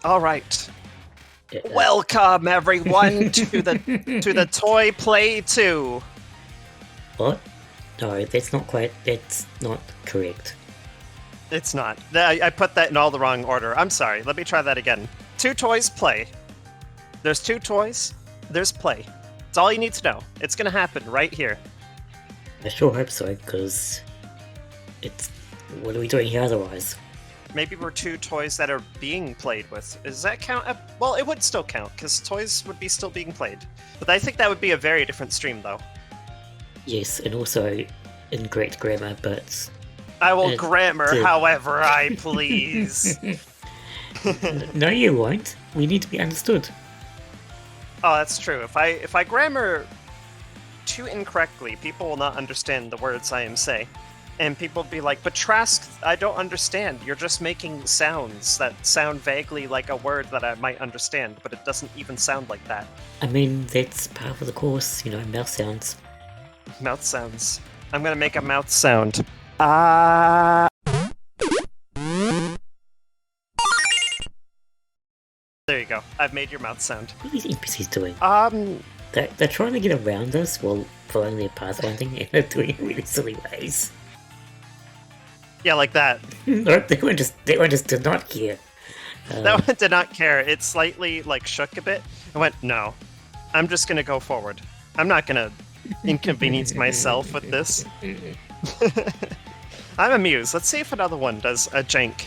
All right. Welcome everyone to the Toy Play 2. What? No, that's not correct. It's not. I put that in all the wrong order. I'm sorry. Let me try that again. 2 toys play. There's 2 toys. There's play. It's all you need to know. It's gonna happen right here. I sure hope so, because what are we doing here otherwise? Maybe we're 2 toys that are being played with. Does that count? Well, it would still count, because toys would be still being played. But I think that would be a very different stream, though. Yes, and also incorrect grammar, but... I will grammar however I please. No, you won't. We need to be understood. Oh, that's true. If I grammar too incorrectly, people will not understand the words I am saying. And people will be like, but Trask, I don't understand. You're just making sounds that sound vaguely like a word that I might understand, but it doesn't even sound like that. I mean, that's part of the course, mouth sounds. Mouth sounds. I'm gonna make a mouth sound. There you go. I've made your mouth sound. What are these NPCs doing? They're trying to get around us while following their pathfinding, and they're doing it in really silly ways. Yeah, like that. No, they were just did not care. That one did not care. It slightly, shook a bit. I went, no. I'm just gonna go forward. I'm not gonna inconvenience myself with this. I'm amused. Let's see if another one does a jank.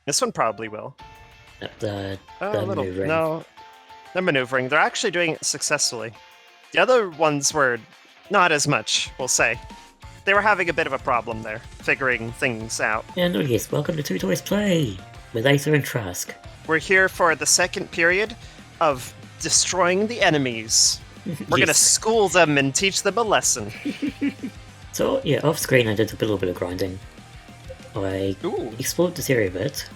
This one probably will. Maneuvering. No, they're maneuvering. They're actually doing it successfully. The other ones were not as much, we'll say. They were having a bit of a problem there, figuring things out. And yes, welcome to 2 Toys Play, with Aether and Trask. We're here for the second period of destroying the enemies. We're gonna school them and teach them a lesson. So, yeah, off screen I did a little bit of grinding. I explored this area a bit,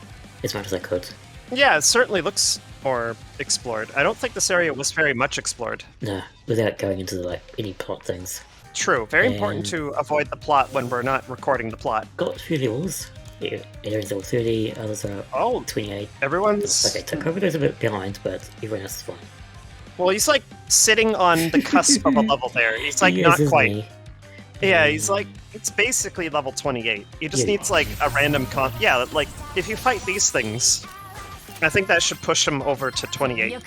as much as I could. Yeah, it certainly looks more explored. I don't think this area was very much explored. Nah, without going into, any plot things. True, very important to avoid the plot when we're not recording the plot. Got a few levels. Yeah, Aderyn's level 30, others are 28. Everyone's... Okay, Coco's a bit behind, but everyone else is fine. Well, he's sitting on the cusp of a level there. He's not quite. Me. Yeah, he's it's basically level 28. He just needs a random yeah, if you fight these things, I think that should push him over to 28.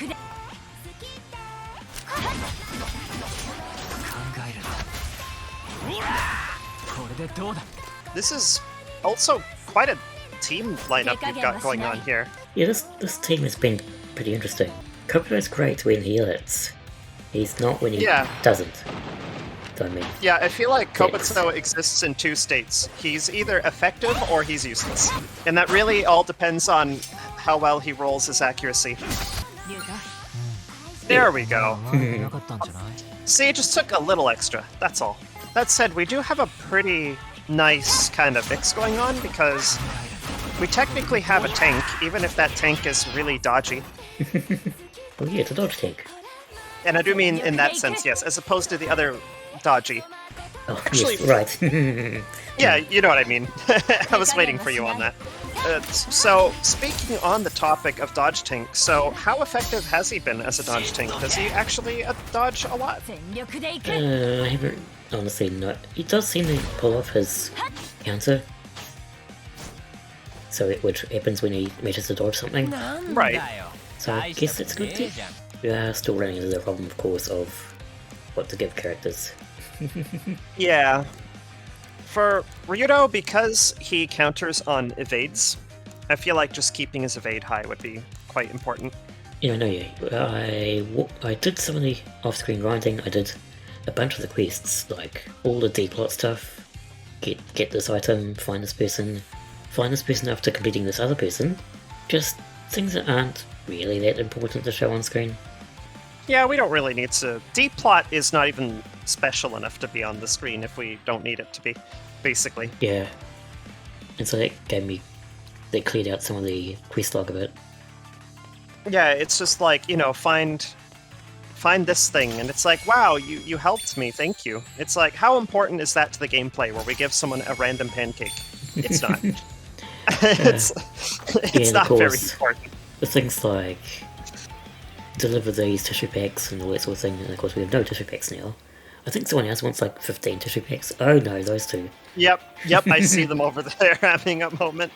This is also quite a team lineup you've got going on here. Yeah, this team has been pretty interesting. Coco is great when he hits. He's not when he doesn't. Yeah, I feel like Kobutsu exists in 2 states. He's either effective or he's useless. And that really all depends on how well he rolls his accuracy. There we go. See, it just took a little extra, that's all. That said, we do have a pretty nice kind of mix going on because we technically have a tank, even if that tank is really dodgy. Oh yeah, it's a dodge tank. And I do mean in that sense, yes, as opposed to the other dodgy. Oh, actually, yes, right. Yeah, you know what I mean. I was waiting for you on that. So, speaking on the topic of dodge tank, so how effective has he been as a dodge tank? Does he actually dodge a lot? I haven't honestly not. He does seem to pull off his counter. So which happens when he manages to dodge something. Right. So I guess it's good too. We are still running into the problem, of course, of what to give characters. Yeah. For Ryudo, because he counters on evades, I feel like just keeping his evade high would be quite important. Yeah, I know, yeah. I did some of the off-screen grinding. I did a bunch of the quests, like all the D-plot stuff. Get this item, find this person after completing this other person. Just things that aren't really that important to show on screen. Yeah, we don't really need to. D-plot is not even special enough to be on the screen if we don't need it to be, basically. Yeah. And so that cleared out some of the quest log a bit. Yeah, it's just find this thing, and it's like, wow, you helped me, thank you. It's like, how important is that to the gameplay where we give someone a random pancake? It's not. It's not very important. the things like deliver these tissue packs and all that sort of thing, and of course we have no tissue packs now. I think someone else wants like 15 tissue packs. Oh no, those two. Yep, I see them over there having a moment.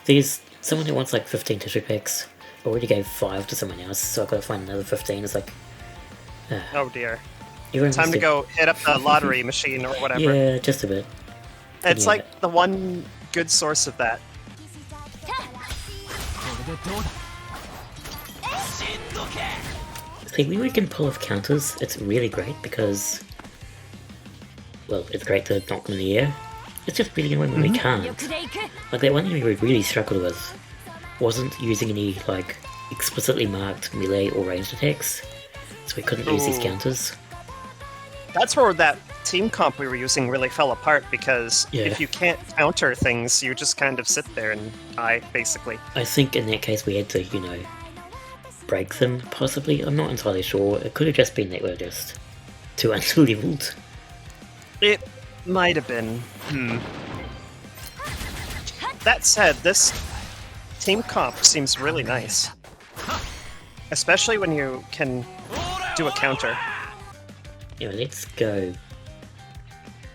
There's someone who wants like 15 tissue packs. Already gave 5 to someone else, so I've got to find another 15. It's like... oh dear. everyone Time has to go hit up the lottery machine or whatever. Yeah, just a bit. It's Yeah. like the one good source of that. See, when we can pull off counters, it's really great because... well, it's great to knock them in the air. It's just really annoying when we can't. Like, that one thing we really struggled with wasn't using any, like, explicitly marked melee or ranged attacks, so we couldn't use these Ooh. counters. That's where that team comp we were using really fell apart, because Yeah. if you can't counter things, you just kind of sit there and die, basically. I think in that case we had to, you know, break them, possibly. I'm not entirely sure. It could have just been that we're just too underleveled. It might have been. That said, this team comp seems really nice. Especially when you can do a counter. Anyway, let's go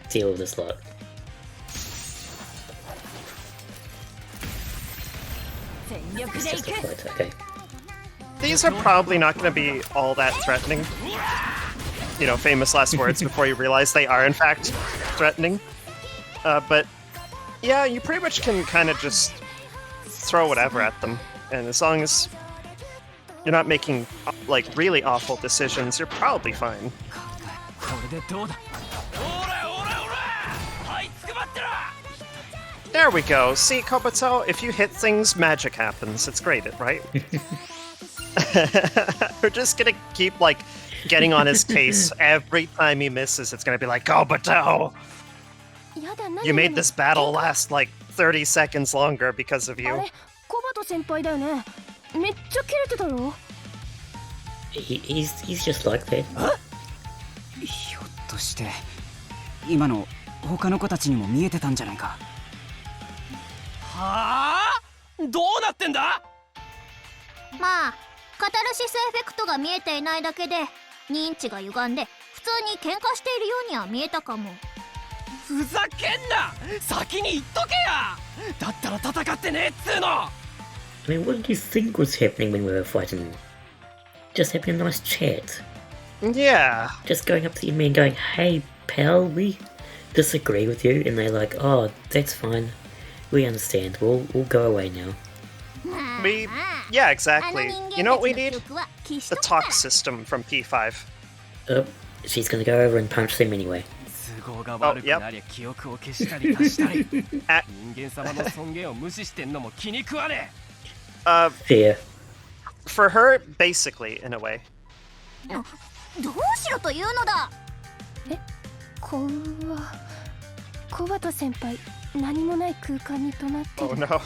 deal with this lot. It's just a fight, okay. These are probably not going to be all that threatening. You know, famous last words before you realize they are in fact threatening. But yeah, you pretty much can kind of just throw whatever at them. And as long as you're not making like really awful decisions, you're probably fine. There we go. See, Kobato, if you hit things, magic happens. It's great, right? We're just gonna keep, like, getting on his case. Every time he misses, it's gonna be like, Kobato! You made this battle last, like, 30 seconds longer because of you. コバト先輩だよね。めっちゃキレてたよ。 He's just like that. ひょっとして今の他の子たちにも見えてたんじゃないか。はあ？どうなってんだ？まあ、カタルシスエフェクトが見えていないだけで、認知が歪んで普通に喧嘩しているようには見えたかも。ふざけんな！先に言っとけや！だったら戦ってねえっつうの！ I mean, what did you think was happening when we were fighting? Just having a nice chat. Yeah. Just going up to the enemy and going, hey pal, we disagree with you, and they're like, oh, that's fine. We understand. We'll go away now. Yeah, exactly. You know what we need? The talk system from P5. Oh, she's gonna go over and punch them anyway. 都合が悪くなりゃ記憶を消したり足したり。人間様の尊厳を無視してんのも気に食わねえ。 Fair. For her, basically, in a way. どうしろというのだ。え、こうはコバト先輩、何もない空間に止まってる。 Oh no.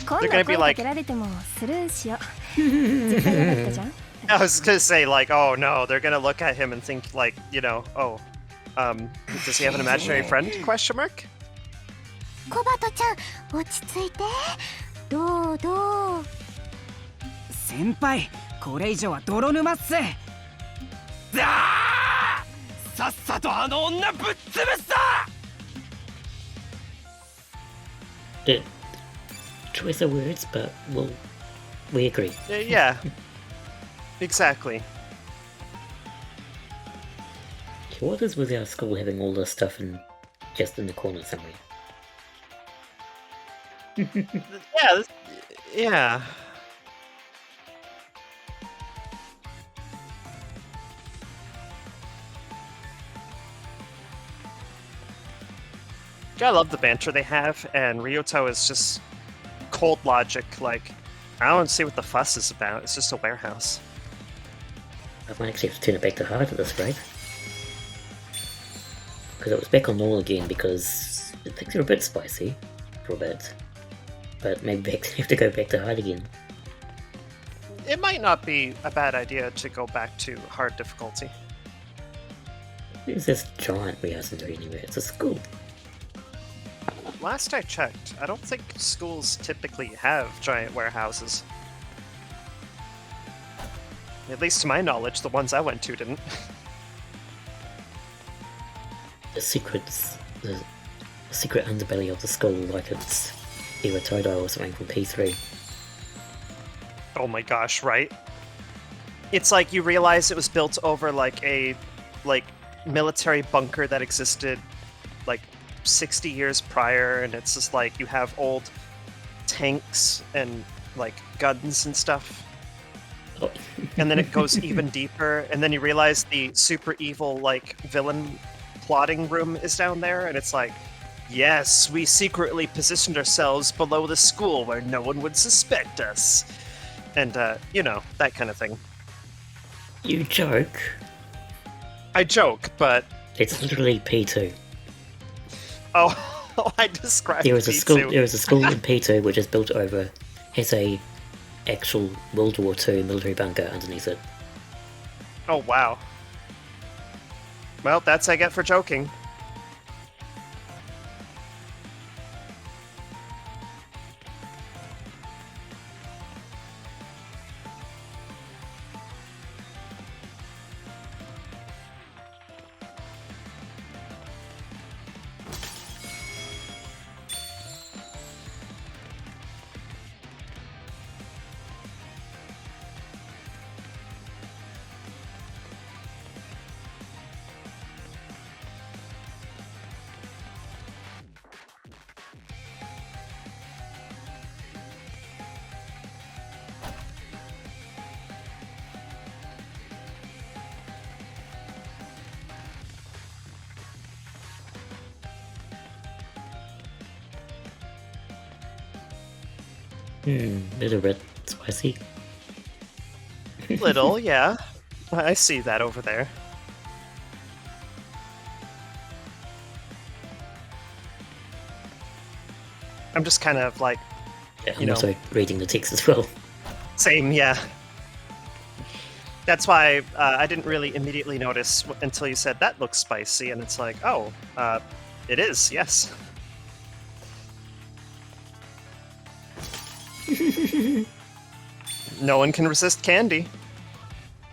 今 They're 度 gonna 声 be か like... けられてもスルーしよう。絶対嫌だったじゃん。 I was gonna say, like, oh no, they're gonna look at him and think, like, you know, oh, does he have an imaginary friend? Question mark? コバトちゃん、落ち着いて。どうどう。先輩、これ以上は泥沼っす。だあ！さっさとあの女ぶっ潰すぞ！ Choice of words, but we agree. Yeah. Exactly. What is with our school having all this stuff just in the corner somewhere? Yeah. Yeah. I love the banter they have, and Ryoto is just cold logic, like, I don't see what the fuss is about, it's just a warehouse. I might actually have to turn it back to hard at this rate. Because it was back on normal again because things are a bit spicy for a bit. But maybe have to go back to hard again. It might not be a bad idea to go back to hard difficulty. There's this giant warehouse in there anywhere, it's a school. Last I checked, I don't think schools typically have giant warehouses. At least to my knowledge, the ones I went to didn't. The secret underbelly of the skull, like it's Iratodo or something from P3. Oh my gosh, right? It's like you realize it was built over like a military bunker that existed like 60 years prior, and it's just like you have old tanks and like guns and stuff. Oh. And then it goes even deeper, and then you realize the super evil like villain plotting room is down there, and it's like, yes, we secretly positioned ourselves below the school where no one would suspect us. And, you know, that kind of thing. You joke. I joke, but... It's literally P2. Oh, I described There is a P2. There is a school in P2 which is built over, has a actual World War II military bunker underneath it. Oh, wow. Well, that's I get for joking. Little bit spicy. Little, yeah. I see that over there. I'm just kind of like, Yeah, I'm you know, also reading the text as well. same, yeah. That's why I didn't really immediately notice until you said that looks spicy, and it's like, oh, it is, yes. No one can resist candy.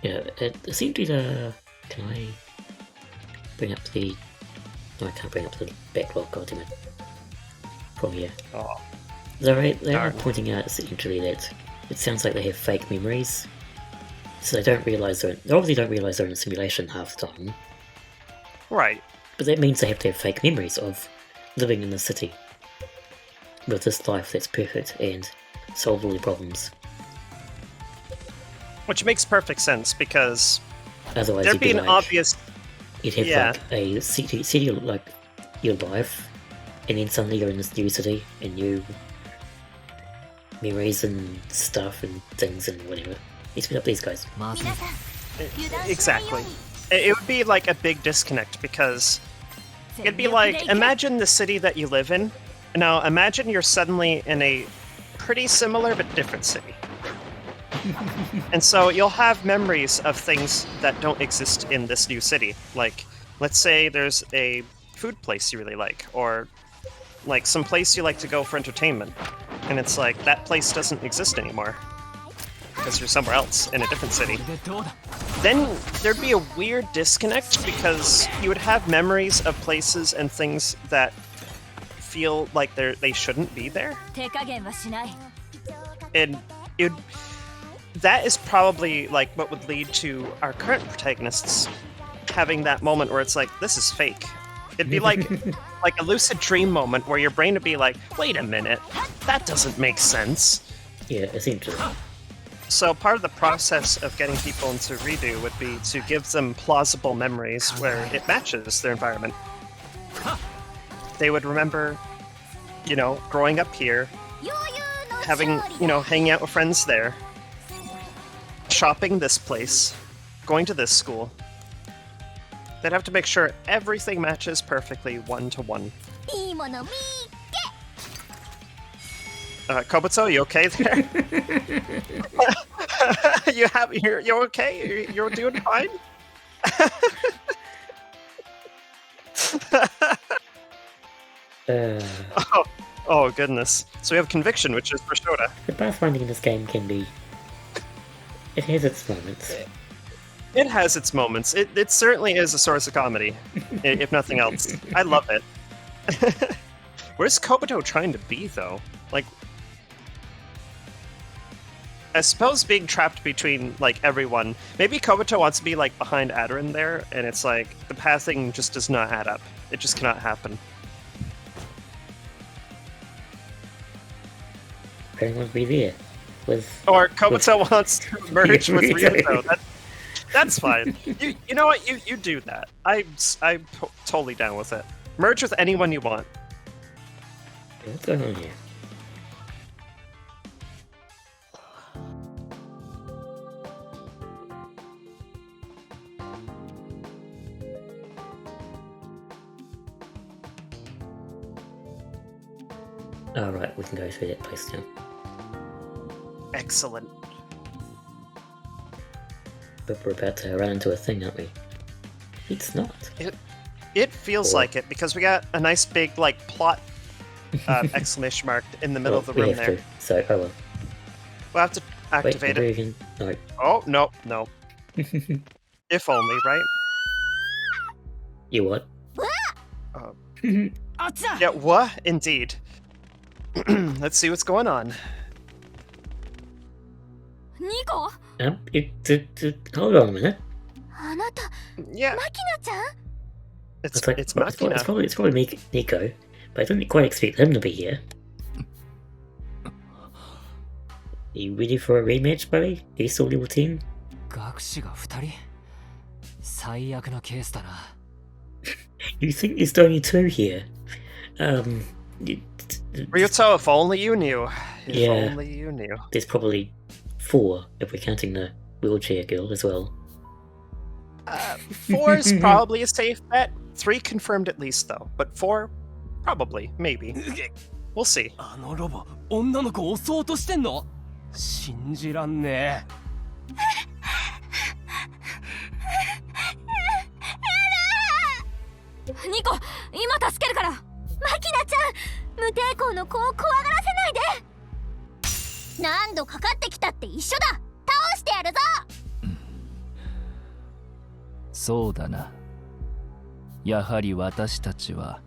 Yeah, it seemed to the... Can I bring up the... No, I can't bring up the backlog, goddammit. From here. Oh. They are Darn. pointing out essentially that it sounds like they have fake memories. So they obviously don't realise they're in a simulation half the time. Right. But that means they have to have fake memories of living in the city. With this life that's perfect and solve all their problems. Which makes perfect sense, because Otherwise there'd you'd be be an like, obvious... you'd have yeah. like a city like your life, and then suddenly you're in this new city and new memories and stuff and things and whatever. Let's pick up these guys. 皆さん油断しないよう Exactly. に It would be like a big disconnect, because it'd be like, imagine the city that you live in. Now, imagine you're suddenly in a pretty similar but different city. And so you'll have memories of things that don't exist in this new city. Like, let's say there's a food place you really like, or like some place you like to go for entertainment. And it's like, that place doesn't exist anymore, because you're somewhere else in a different city. でどうだ Then there'd be a weird disconnect, because you would have memories of places and things that feel like they shouldn't be there. 手加減はしない And that is probably like what would lead to our current protagonists having that moment where it's like, this is fake. It'd be like a lucid dream moment where your brain would be like, wait a minute, that doesn't make sense. Yeah, essentially. So part of the process of getting people into redo would be to give them plausible memories where it matches their environment. They would remember, you know, growing up here, 余裕の having, 勝利 you know, hanging out with friends there, shopping this place, going to this school. They'd have to make sure everything matches perfectly one to one. いいもの見 Kobuto, you okay there? You're okay? You're doing fine? Oh goodness. So we have conviction, which is for Shoda. The pathfinding in this game can be It has its moments. It has its moments. It certainly is a source of comedy, if nothing else. I love it. Where's Kobuto trying to be, though? Like, I suppose being trapped between, like, everyone... Maybe Kobuto wants to be, like, behind Aderyn there, and it's like, the pathing just does not add up. It just cannot happen. Aderyn wants to be there. Or Kobuto wants to merge with Ryuto. That's fine. You know what? You do that. I'm totally down with it. Merge with anyone you want. What's going on here? Alright, we can go through that place now. Excellent. But we're about to run into a thing, aren't we? It's not. It feels like it, because we got a nice big, like, plot exclamation mark in the middle of the room there. So, oh well. We'll have to activate it. No. Oh, no. If only, right? You what? Yeah, what? Indeed. Let's see what's going on. Nico? Hold on a minute. あなた、 Yeah, マキナちゃん it's It's Machina. probably Nico, but I didn't quite expect him to be here. Are you ready for a rematch, buddy? Are you still level 10? 学士が2人最悪のケースだな。 You think there's only 2 here? Ryuto, if only you knew. If Yeah. only you knew. There's probably 4 if we're counting the wheelchair girl as well. 4 is probably a safe bet. 3 confirmed at least, though. But 4, probably, maybe. We'll see. あのロボ、女の子を襲おうとしてんの？信じらんねえ。ニコ、今助けるから。マキナちゃん、無抵抗の子を怖がらせないで。何度かかってきたって一緒だ。倒してやるぞ。そうだな。やはり私たちは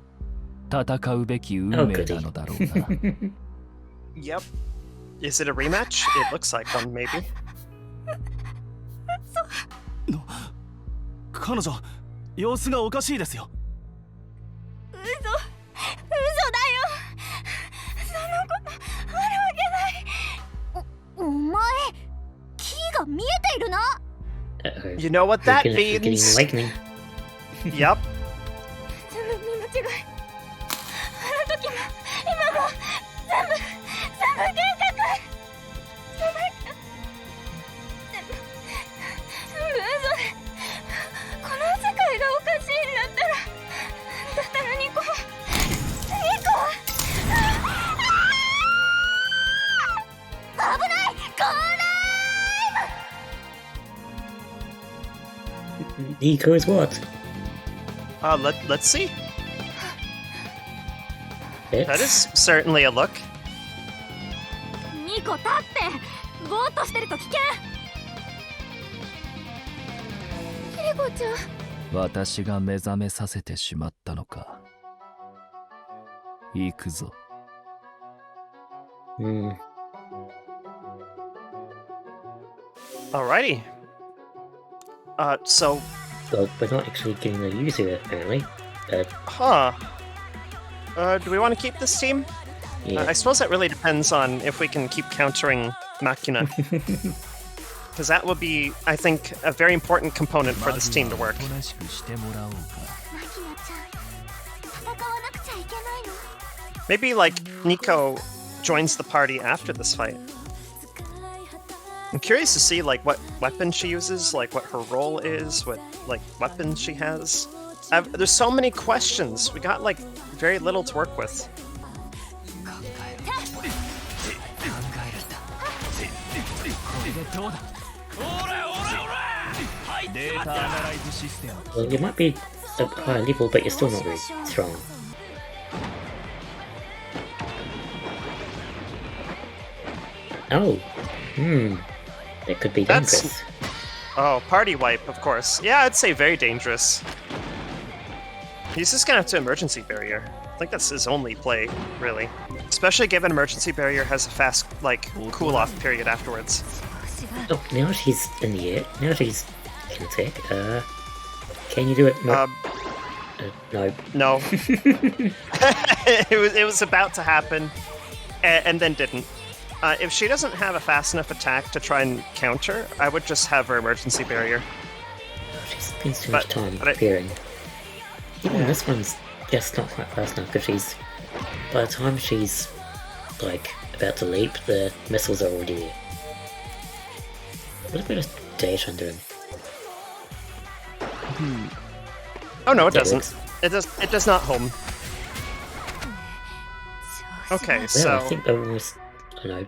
戦うべき運命なのだろうな。Yep. Is it a rematch? It looks like one, maybe. 彼女、様子がおかしいですよ。嘘だよ。そんなことあるわけない。お前、キーが見えているな。Uh-oh. You know what that We're getting means? lightning. Yep. 全部見間違い。あの時も今も全部幻覚。全部嘘で、この世界がおかしいんだったらニコ危ないゴーライム Nico is what? Let's see. It's... That is certainly a look. ニコ立ってぼーっとしてると危険。キリコちゃん、私が目覚めさせてしまったのか。行くぞ。Alrighty. So... Well, we're not actually getting the user, apparently. Huh. Do we want to keep this team? Yeah. I suppose that really depends on if we can keep countering Machina. Because that would be, I think, a very important component for this team to work. おとなしくしてもらおうか。マキナちゃん、戦わなくちゃいけないの。 Maybe, like, Nico joins the party after this fight. I'm curious to see, like, what weapon she uses, like, what her role is, what, like, weapons she has. There's so many questions. We got, like, very little to work with. データアナライズシステム。 Well, you might be a higher level, but you're still not very strong. Oh. It could be That's- dangerous. Oh, party wipe, of course. Yeah, I'd say very dangerous. He's just gonna have to emergency barrier. I think that's his only play, really. Especially given emergency barrier has a fast, like, cool-off period afterwards. Oh, now she's in the air. Now she's can attack. Can you do it? No. No. No. it was about to happen, and then didn't. If she doesn't have a fast enough attack to try and counter, I would just have her emergency barrier. She spends too much time but preparing. Even this one's just not quite fast enough because she's. By the time she's like about to leap, the missiles are already there. What if we just dash under him? Oh no, it That doesn't. works. It does not home. Okay, Well, so I think almost. I know.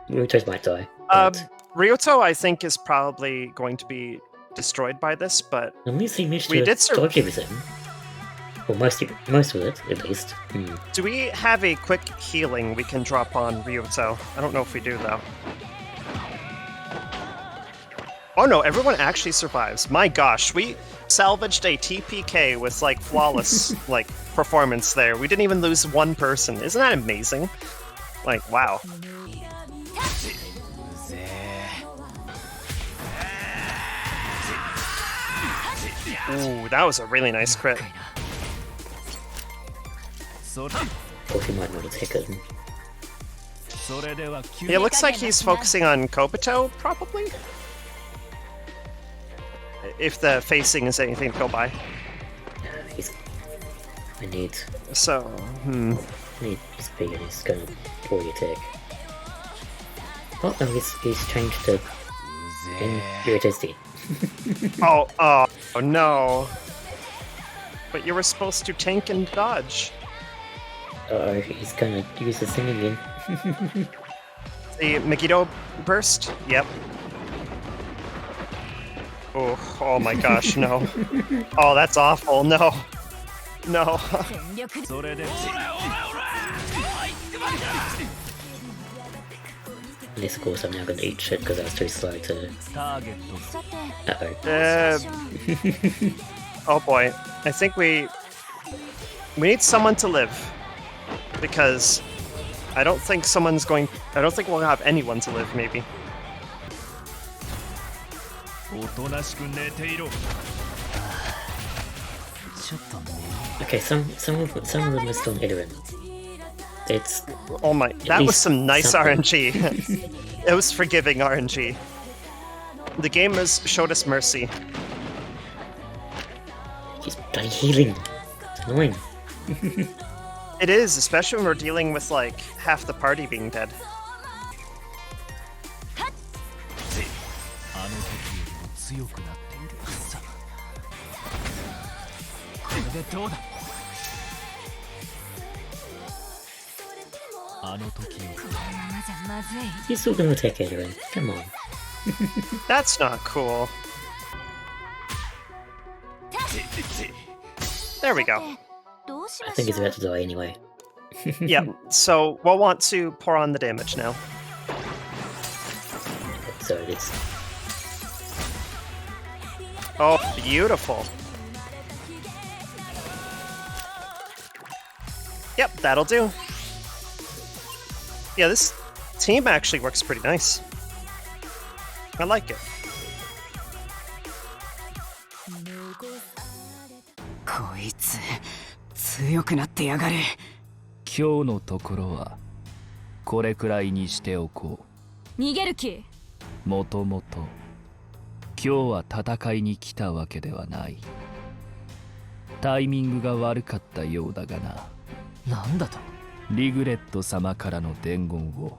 Ruto's might die. um, but Ryuto, I think, is probably going to be destroyed by this, but unless he managed we to did dodge everything. Well, most of it, at least. do we have a quick healing we can drop on Ryuto? I don't know if we do though. Oh no, everyone actually survives. My gosh, we salvaged a TPK with like flawless like performance there. We didn't even lose one person. Isn't that amazing? Like, wow. Ooh, that was a really nice crit. Or he might not attack it. Yeah, it looks like he's focusing on Kobito, probably? If the facing is anything to go by. I need So, speed and he's gonna poorly attack. Oh no, he's changed to Irritasti. Oh no. But you were supposed to tank and dodge. Uh-oh, he's gonna use his thing again. The Megiddo burst? Yep. Oh my gosh, no. Oh, that's awful, no. No. Unless of course I'm now gonna eat shit because I was too slow to... Uh-oh. Oh boy. I think we need someone to live. Because I don't think we'll have anyone to live, maybe. Okay, some of them are still on Aderyn. It's... Oh my, that was least some nice something. RNG. It was forgiving RNG. The game has showed us mercy. He's bloody healing. It's annoying. It is, especially when we're dealing with like half the party being dead. He's still gonna attack Aderyn. Come on. That's not cool. There we go. I think he's about to die anyway. Yeah, so we'll want to pour on the damage now. So it is. Oh, beautiful. Yep, that'll do. Yeah, this team actually works pretty nice. I like it. こいつ強くなってやがる。今日のところはこれくらいにしておこ逃げる気？う。もともと今日は戦いに来たわけではない。タイミングが悪かったようだがな。なんだと？リグレット様からの伝言を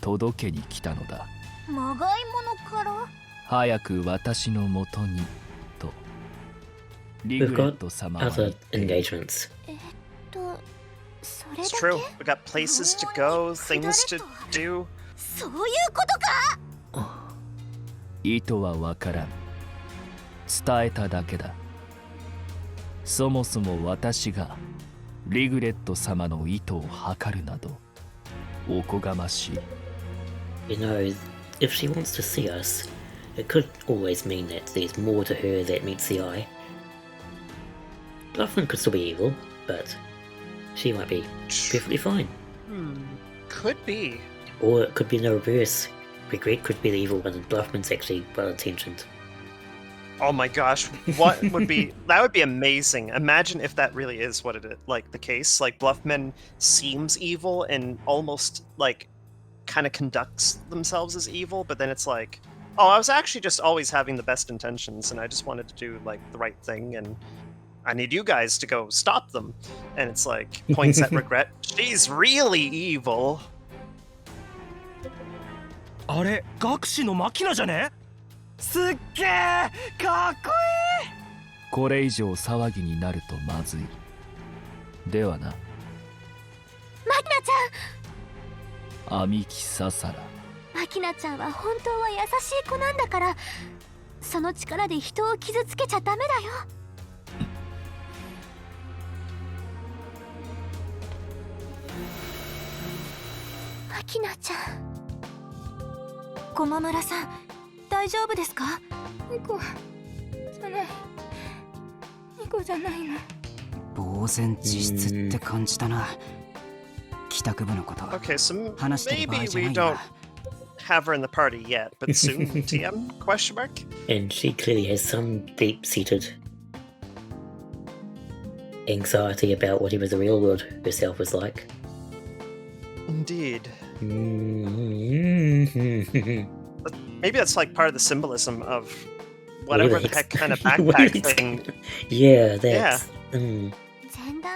届けに来たのだ。まがいものから？早く私のもとにと。リグ We've レッ got ト様は other engagements. それだ It's け？ true. We got places to go, things to do. そういうことか？意図はわからん。伝えただけだ。そもそも私がリグレット様の意図を測るなどおこがましい。 You know, if she wants to see us, it could always mean that there's more to her that meets the eye. Bluffman could still be evil, but she might be perfectly fine. Could be. Or it could be the reverse. Regret could be the evil one and Bluffman's actually well-intentioned. Oh my gosh, what would be... That would be amazing. Imagine if that really is what it is, like, the case. Like, Bluffman seems evil and almost, like, kind of conducts themselves as evil, but then it's like, oh, I was actually just always having the best intentions, and I just wanted to do, like, the right thing, and I need you guys to go stop them. And it's like, points at Regret. She's really evil. あれ学士のマキナじゃね？すっげえかっこいい。これ以上騒ぎになるとまずい。ではな。マキナちアミキササラ。ゃんマキナちゃんは本当は優しい子なんだから、その力で人を傷つけちゃダメだよ。マキナちゃん。駒村さん、大丈夫ですか？ニコじゃない。ニコじゃないの。呆然自失って感じだな。帰宅部のこと。 Okay, so 話してる場合 maybe じゃな we いな。 don't have her in the party yet, but soon, TM? Question mark? And she clearly has some deep-seated anxiety about whatever the real world herself was like. Indeed. Mm-hmm. Maybe that's like part of the symbolism of whatever the heck kind of What backpack is- thing. Yeah, that's...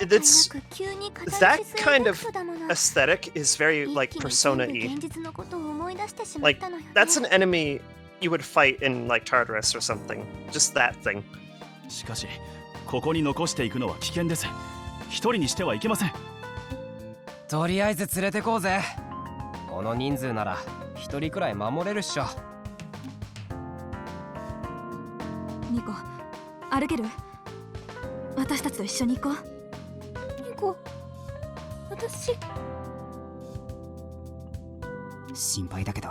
It's that kind of aesthetic is very like Persona-y. Like that's an enemy you would fight in like Tartarus or something. Just that thing. しかしここに残していくのは危険です。一人にしてはいけません。とりあえず連れてこうぜ。この人数なら一人くらい守れるっしょ。ニコ、歩ける？私たちと一緒に行こう。ニコ、私。心配だけど、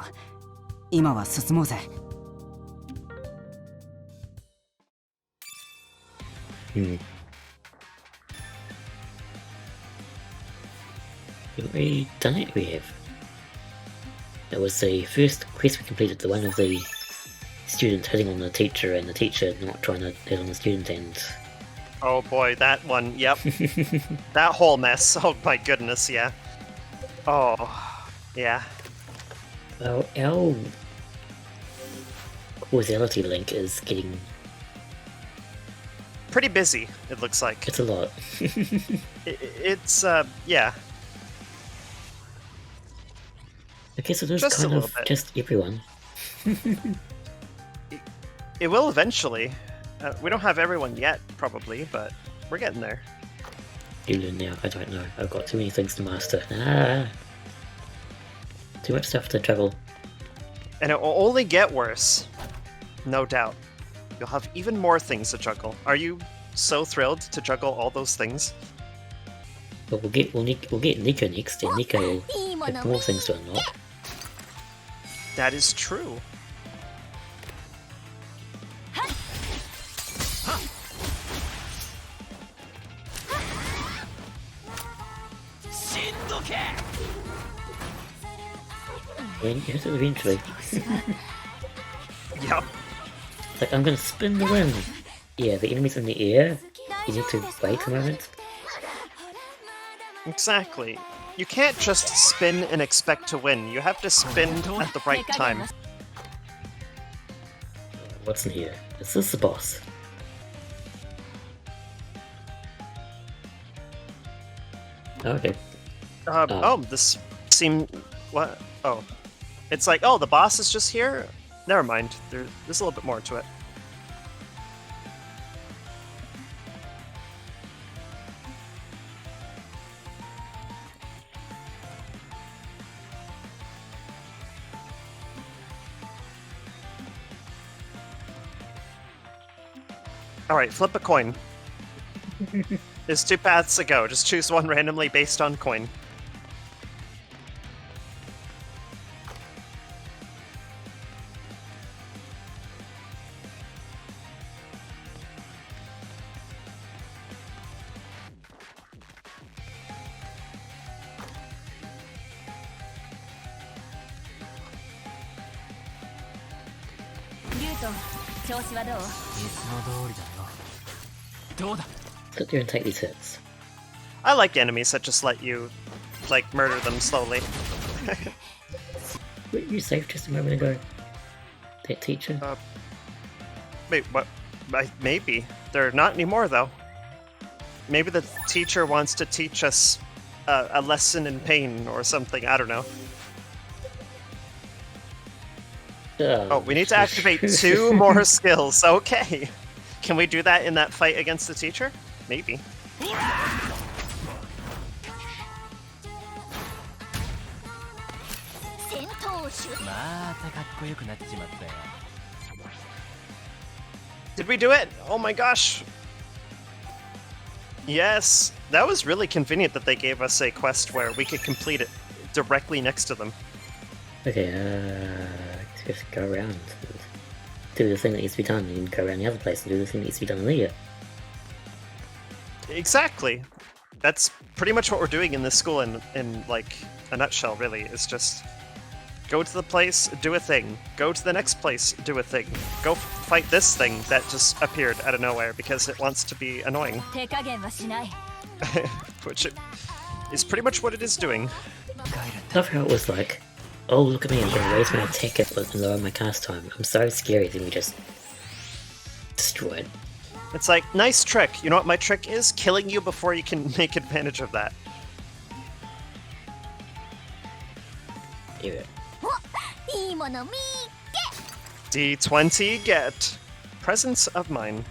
今は進もうぜ。Hmm. Have we done it? We have. That was the first quest we completed, the one of the student hitting on the teacher and the teacher not trying to hit on the student and... Oh boy, that one. Yep. That whole mess. Oh my goodness, yeah. Oh, yeah. Well, our causality link is getting... Pretty busy, it looks like. It's a lot. It's, yeah. Okay, so there's Just a kind little of bit. just everyone. It will eventually. We don't have everyone yet, probably, but we're getting there. You learn now, I don't know. I've got too many things to master. Ah! Too much stuff to juggle. And it will only get worse. No doubt. You'll have even more things to juggle. Are you so thrilled to juggle all those things? But we'll get Nico next, and Nico will have more things to unlock. That is true. And yes, eventually. Yep. Like, I'm gonna spin the wing. Yeah, the enemy's in the air. You need to wait a moment. Exactly. You can't just spin and expect to win. You have to spin at the right time. What's in here? Is this the boss? Okay. Oh, this seemed... What? Oh. It's like, oh, the boss is just here? Never mind. There's a little bit more to it. Alright, flip a coin. There's two paths to go. Just choose one randomly based on coin. 調子はどう？いつも通りだよ。どうだ？ Sit there and take these hits. I like enemies that just let you, like, murder them slowly. Were you safe just a moment ago? That teacher? Wait, what? Maybe. They're not anymore, though. Maybe the teacher wants to teach us a lesson in pain or something. I don't know. Oh, we need to activate 2 more skills. Okay. Can we do that in that fight against the teacher? Maybe. 戦闘手 またかっこよくなっちまったよ。 Did we do it? Oh my gosh. Yes. That was really convenient that they gave us a quest where we could complete it directly next to them. Okay, just go around and do the thing that needs to be done, and go around the other place and do the thing that needs to be done later. Exactly. That's pretty much what we're doing in this school in like a nutshell, really. It's just go to the place, do a thing. Go to the next place, do a thing. Go fight this thing that just appeared out of nowhere because it wants to be annoying. 手加減はしない。 Which is pretty much what it is doing. Love how it was like, oh look at me, I'm gonna raise my attack and lower my cast time. I'm so scary, then we just destroy it. It's like, nice trick. You know what my trick is? Killing you before you can make advantage of that. Yeah. いいもの見 D20 get. Presence of mind.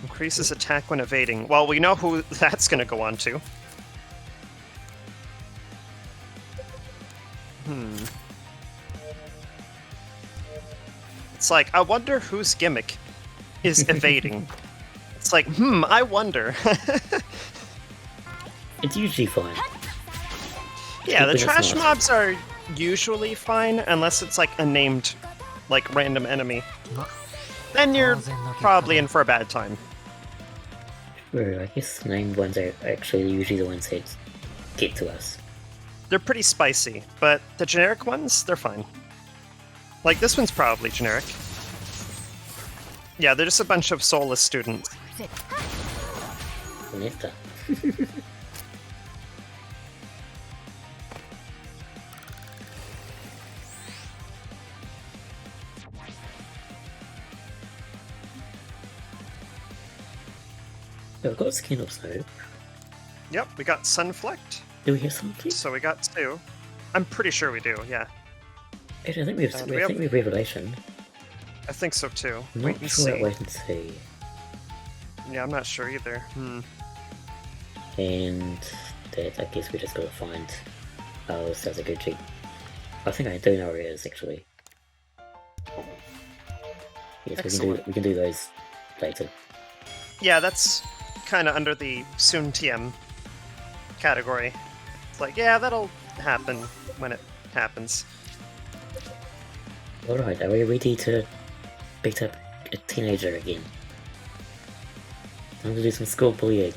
Increases attack when evading. Well, we know who that's gonna go on to. It's like, I wonder whose gimmick is evading. It's like, I wonder. It's usually fine. Yeah, the It's trash not. mobs are usually fine, unless it's like a named, like, random enemy. Then you're probably in for a bad time. Where I guess named ones are actually usually the ones that get to us. They're pretty spicy, but the generic ones, they're fine. Like, this one's probably generic. Yeah, they're just a bunch of soulless students. Netta. I've got skin of Snow. Yep, we got Sunflecked, Do we have something? so we got 2. I'm pretty sure we do, yeah. Actually, I think we have, do we I have- think we have Revelation. I think so too. I'm Wait not and sure see. about wait and see. Yeah, I'm not sure either. And that I guess we just gotta find. Oh, this does a good cheat. I think I do know where it is actually. Yes, Excellent. we can do those later. Yeah, that's kind of under the soon TM category. It's like, yeah, that'll happen when it happens. Alright, are we ready to beat up a teenager again? Time to do some school bullying.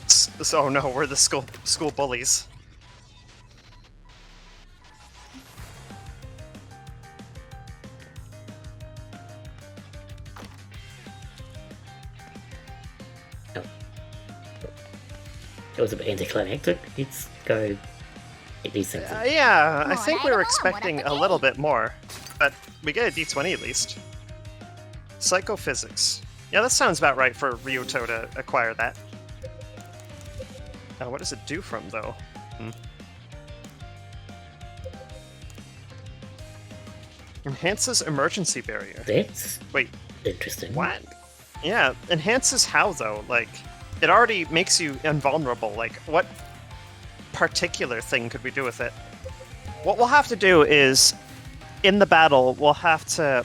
So no, we're the school bullies. It was a bit anticlimactic. Let's go get these things. Yeah, I think we were expecting a little bit more, but we get a D20 at least. Psychophysics. Yeah, that sounds about right for Ryuto to acquire that. What does it do from, though? Enhances emergency barrier. That's Wait, interesting. what? Yeah, enhances how, though? Like, it already makes you invulnerable. Like, what particular thing could we do with it? What we'll have to do is, in the battle, we'll have to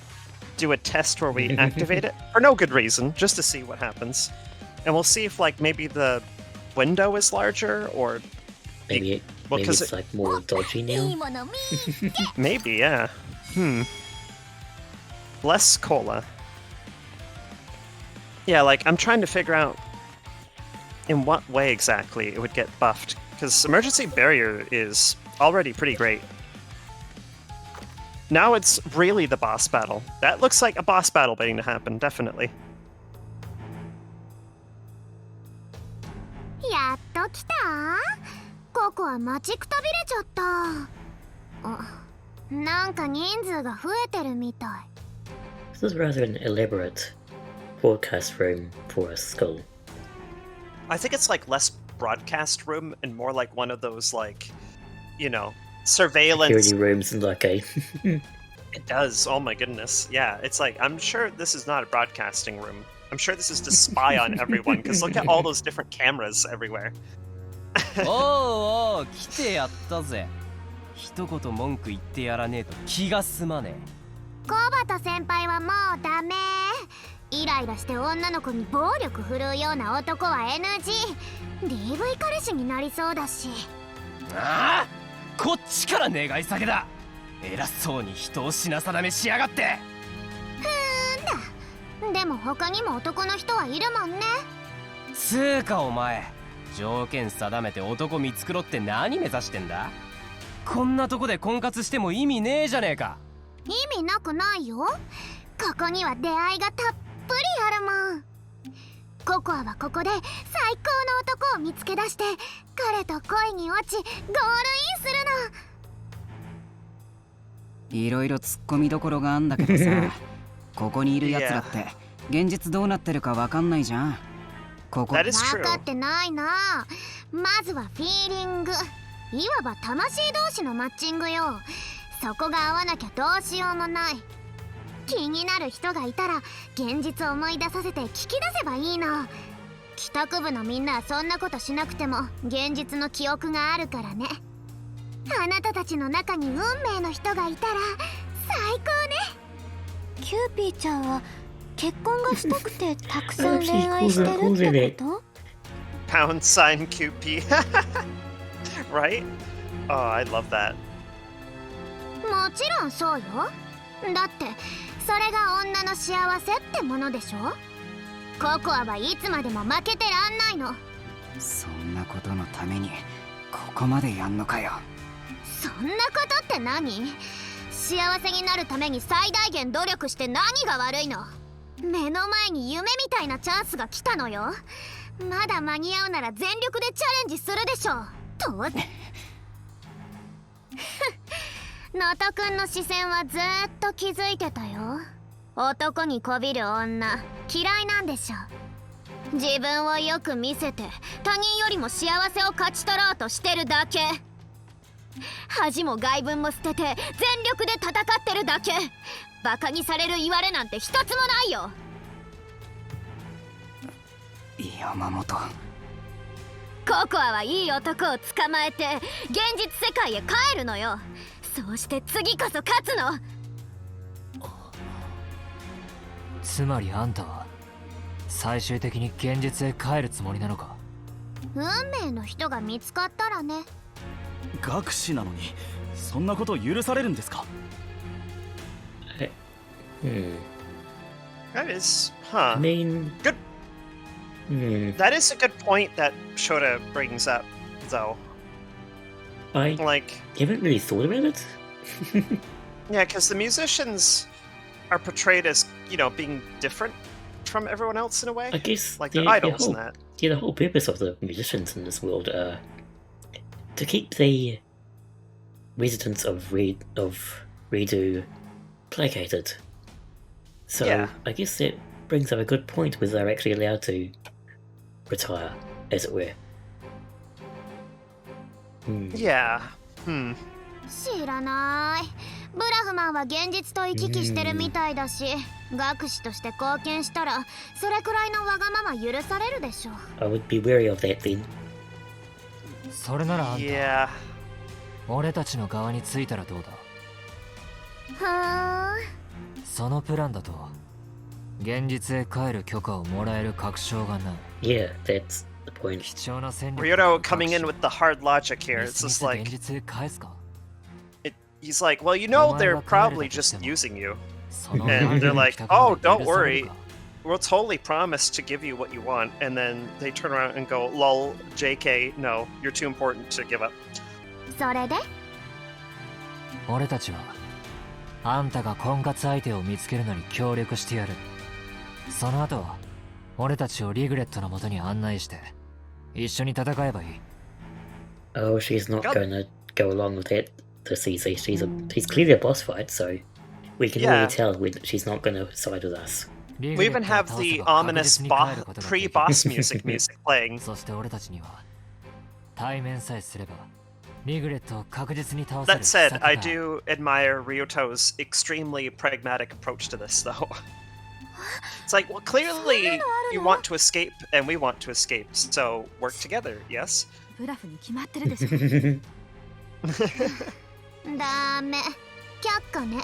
do a test where we activate it, for no good reason, just to see what happens. And we'll see if, like, maybe the window is larger, or Maybe, well, maybe 'cause it's it- like more dodgy いい now. もの見 maybe, yeah. Less cola. Yeah, like, I'm trying to figure out in what way exactly it would get buffed, because emergency barrier is already pretty great. Now it's really the boss battle. That looks like a boss battle waiting to happen, definitely. やっと来た。ココは待ちくたびれちゃった。なんか人数が増えてるみたい。This is rather an elaborate broadcast room for a skull. I think it's like less broadcast room and more like one of those, like, you know, surveillance. Security rooms and like a... It does. Oh my goodness. Yeah, it's like, I'm sure this is not a broadcasting room. I'm sure this is to spy on everyone, because look at all those different cameras everywhere. おうおう来てやったぜ。一言文句言ってやらねえと気が済まねえ。コバト先輩はもうダメ。イライラして女の子に暴力振るうような男は NG。DV 彼氏になりそうだし。ああ、こっちから願い下げだ。偉そうに人を品定めしやがって。でも他にも男の人はいるもんね。つーかお前、条件定めて男見繕って何目指してんだ。こんなとこで婚活しても意味ねえじゃねえか。意味なくないよ。ここには出会いがたっぷりあるもん。ココアはここで最高の男を見つけ出して彼と恋に落ちゴールインするの。いろいろ突っ込みどころがあんだけどさここにいるやつらって現実どうなってるかわかんないじゃん。ここ That is true. 分かってないな。まずはフィーリング、いわば魂同士のマッチングよ。そこが合わなきゃどうしようもない。気になる人がいたら現実を思い出させて聞き出せばいいの。帰宅部のみんなはそんなことしなくても現実の記憶があるからね。あなたたちの中に運命の人がいたら最高ね。キューピーちゃんは結婚がしたくてたくさん恋愛してるってこと？ Pound sign QP. Right? Oh, I love that. もちろんそうよ。だってそれが女の幸せってものでしょ。ココアはいつまでも負けてらんないの。そんなことのためにここまでやんのかよ。そんなことって何？幸せになるために最大限努力して何が悪いの？目の前に夢みたいなチャンスが来たのよ。まだ間に合うなら全力でチャレンジするでしょ。と能登くんの視線はずーっと気づいてたよ。男にこびる女嫌いなんでしょ。自分をよく見せて他人よりも幸せを勝ち取ろうとしてるだけ。恥も外聞も捨てて全力で戦ってるだけ。バカにされる言われなんて一つもないよ。山本、ココアはいい男を捕まえて現実世界へ帰るのよ。そうして次こそ勝つの。つまりあんたは最終的に現実へ帰るつもりなのか。運命の人が見つかったらね。学士なのにそんなこと許されるんですか。That is, huh? I mean... Good. That is a good point that Shota brings up, though. I Like, haven't really thought about it. yeah, because the musicians are portrayed as, you know, being different from everyone else in a way. I guess Like they're idols and that. Yeah, the whole purpose of the musicians in this world are to keep the residents of Redo placated. So Yeah. I guess that brings up a good point where they're actually allowed to retire, as it were. Yeah. 知らない。ブラフマンは現実と行き来してるみたいだし、学士として貢献したらそれくらいのわがまま許されるでしょ。 I would be wary of that then. それならあんた、 Yeah. 俺たちの側についたらどうだ。はそのプランだと現実へ帰る許可をもらえる確証がない。 Yeah, that's the point. 貴重な戦力。 Ryoto coming in with the hard logic here. It's just like, 現実へ返すか。 he's like, well, you know, they're probably just using you. その And they're like, oh, don't worry. we'll totally promise to give you what you want, and then they turn around and go, lol, JK, no, you're too important to give up. それで俺たちはあんたが婚活相手を見つけるのに協力してやる。その後俺たちをリグレットの元に案内して一緒に戦えばいい。 Oh, she's not gonna go along with it this easy. She's clearly a boss fight, so we can already tell she's not gonna side with us. We even have the ominous pre-boss music playing. そして俺たちには対面さえすればリグレットを確実に倒せる。 That said, I do admire Ryuto's extremely pragmatic approach to this, though. It's like, well, clearly you want to escape, and we want to escape, so work together, yes? ブラフに決まってるでしょ。ダメ。却下ね。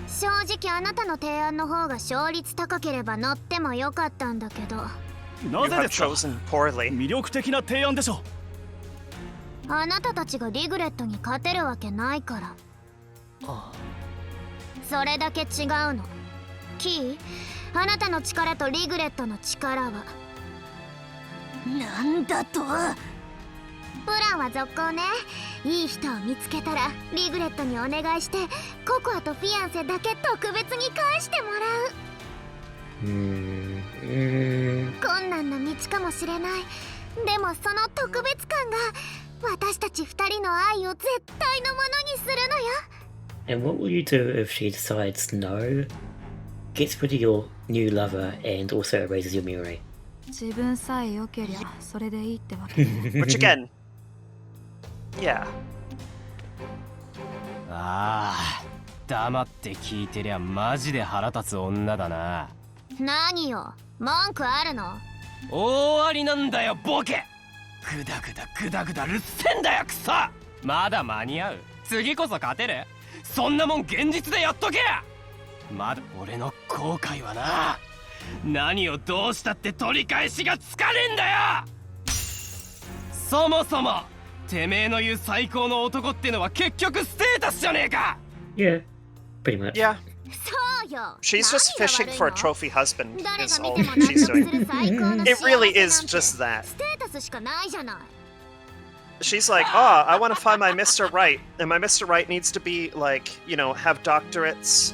正直あなたの提案の方が勝率高ければ乗ってもよかったんだけど。You have chosen poorly. 魅力的な提案でしょ。あなたたちがリグレットに勝てるわけないから。それだけ違うの。キー、あなたの力とリグレットの力は。なんだと。プランは続行ね。いい人を見つけたらリグレットにお願いしてココアとフィアンセだけ特別に返してもらう。困難な道かもしれない。でもその特別感が私たち二人の愛を絶対のものにするのよ。 And what will you do if she decides no, gets rid of your new lover, and also erases your memory? 自分さえ良けりゃそれでいいってわけ。 Which again, yeah. ああ、黙って聞いてりゃマジで腹立つ女だな。何よ、文句あるの？大ありなんだよボケ。グダグダグダグダうっせんだよクソ。まだ間に合う。次こそ勝てる。そんなもん現実でやっとけ。まだ俺の後悔はな、何をどうしたって取り返しがつかねえんだよ。そもそもてめえの言う最高の男ってのは結局ステータスじゃねえか。 Yeah, pretty much. Yeah. そうよ。 She's just fishing for a trophy husband is all she's doing. It really is just that. ステータスしかないじゃない。 She's like, oh, I want to find my Mr. Right, and my Mr. Right needs to be like, you know, have doctorates,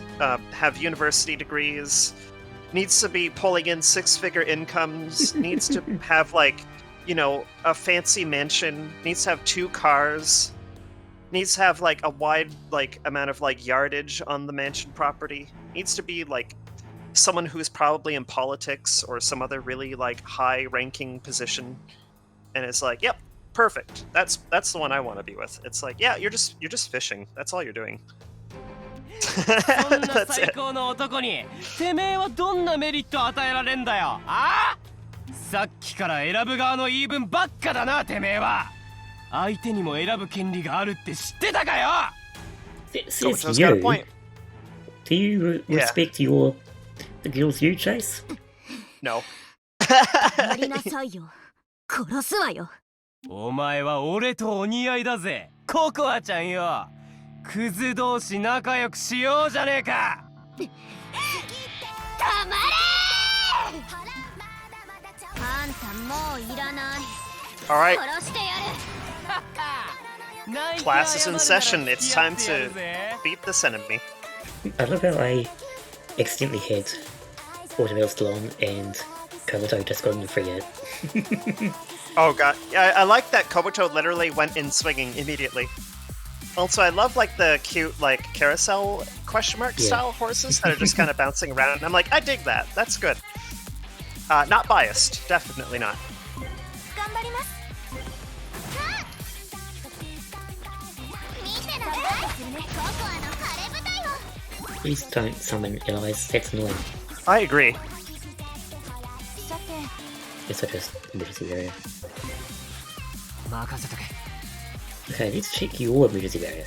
have university degrees, needs to be pulling in six-figure incomes, needs to have like, you know, a fancy mansion, needs to have 2 cars, needs to have like a wide like amount of like yardage on the mansion property, needs to be like someone who's probably in politics or some other really like high-ranking position, and it's like, yep. Perfect. That's the one I want to be with. It's like, yeah, you're just fishing. That's all you're doing. そんな最高の男にてめえはどんなメリット与えられんだよ。ああ、さっきから選ぶ側の言い分ばっかだな。てめえは相手にも選ぶ権利があるって知ってたかよ。 This Coco's is got a you. point. Do you respect the girls you chase? No. やりなさいよ。殺すわよ。お前は俺とお似合いだぜココアちゃんよ。クズ同士仲良くしようじゃねえか。たまれー。あんたもういらない。 All right. 殺してやる。 Class is in session. It's time to beat this enemy. I love how I accidentally had Automail still on and Komodo just got in free it. Oh god. Yeah, I like that Kobuto literally went in swinging immediately. Also, I love like the cute like carousel question mark style horses that are just kind of bouncing around. I'm like, I dig that. That's good. Not biased. Definitely not. 頑張ります。見てなさい。ココアの晴れ舞台を。 Please don't summon allies, that's annoying. I agree. It's such an emergency area. 任せとけ。 Okay, let's check your emergency barrier.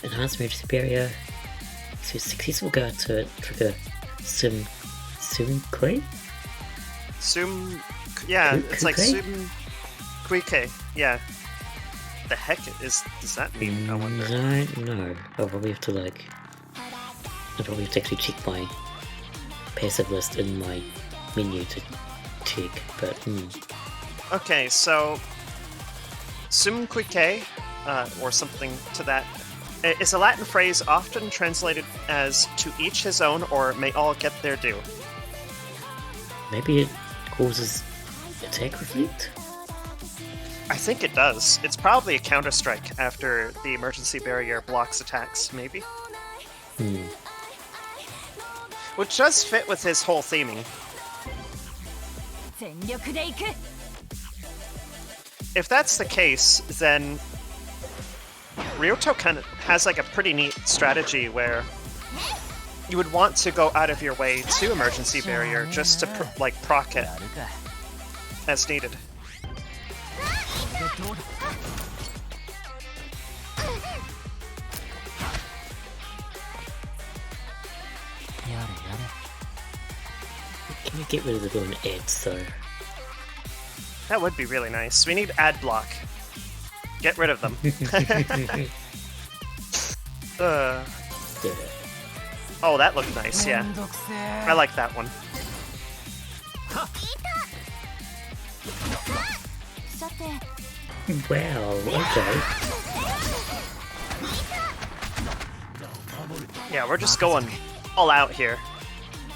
Enhanced emergency barrier. So successful guard to trigger Sum Kui? Yeah, it's like Kuke? Sum Kuike. Yeah. The heck does that mean? I wonder. No. I'll probably have to actually check my passive list in my menu to check, but Okay, so sum quique, or something to that, is a Latin phrase often translated as "to each his own" or "may all get their due." maybe it causes attack reflect? I think it does. It's probably a counter-strike after the emergency barrier blocks attacks, maybe. Which does fit with his whole theming. If that's the case, then Ryoto kind of has like a pretty neat strategy where you would want to go out of your way to emergency barrier just to proc it as needed. Can you get rid of the villain ads though? That would be really nice. We need ad block. Get rid of them. Yeah. Oh, that looked nice, yeah. I like that one. Wow, okay. Yeah, we're just going all out here.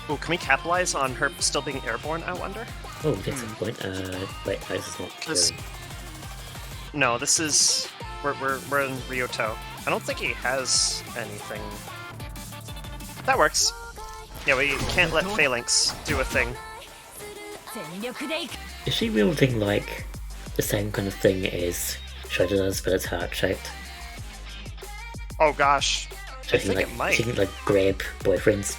Ooh, can we capitalize on her still being airborne, I wonder? Oh, that's a point. Wait, this is not This- true. No, this is... We're in Ryoto. I don't think he has anything. That works. Yeah, we can't let Phalanx do a thing. Is she wielding like the same kind of thing as Shredder does, but it's heart-shaped? Oh gosh. So I think it might. She can like grab boyfriends.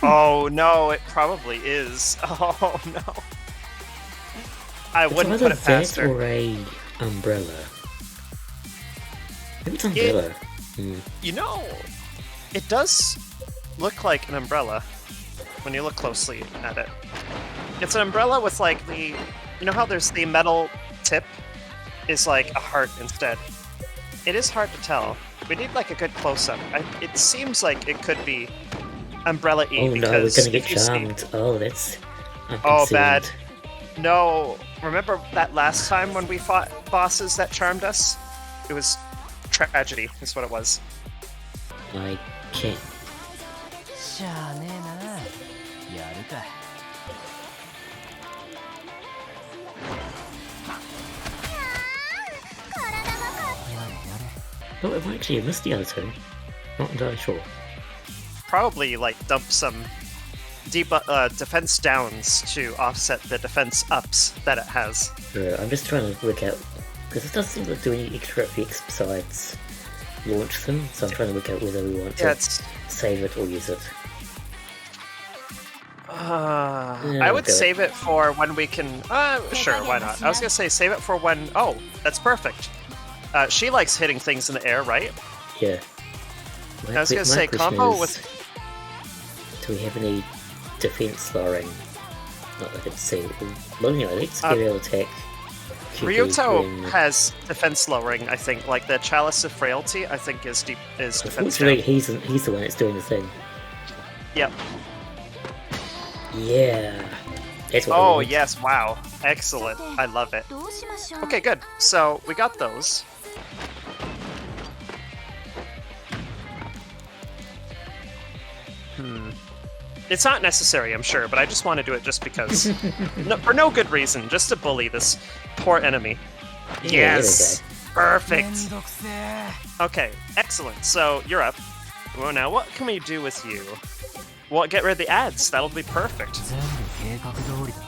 Oh no, it probably is. Oh no. I It's wouldn't either put it past that her. or a umbrella. Maybe it's umbrella. You know, it does look like an umbrella when you look closely at it. It's an umbrella with like the... You know how there's the metal tip is like a heart instead? It is hard to tell. We need like a good close-up. It seems like it could be umbrella-y Oh no, we're because gonna get if you see- charmed. Oh, that's... I'm Oh, concerned. bad. No, remember that last time when we fought bosses that charmed us? It was tragedy, is what it was. I can't. しゃあねえな。やるか。Oh, it might actually have missed the other two. Not entirely sure. Probably like dump some defense downs to offset the defense ups that it has. I'm just trying to work out, because it doesn't seem to do any extra effects besides launch them, so I'm trying to work out whether we want to save it or use it. I would do it. save it for when we can... sure, why not? I was gonna say save it for when... Oh, that's perfect. She likes hitting things in the air, right? Yeah. I was gonna say question combo is, with... do we have any defense lowering? Not that I can see. Well, anyway, let's get our attack. Ryoto when- has defense lowering, I think. Like the Chalice of Frailty, I think is defense Unfortunately, down. he's the one that's doing the thing. Yep. Yeah. That's what I Oh, want. yes, wow. Excellent. I love it. Okay, good. So, we got those. It's not necessary, I'm sure, but I just want to do it just because. No, for no good reason, just to bully this poor enemy. Yeah, Yes! Perfect! Okay, excellent. So, you're up. Well, now, what can we do with you? Well, get rid of the ads. That'll be perfect. 全部計画通りだ。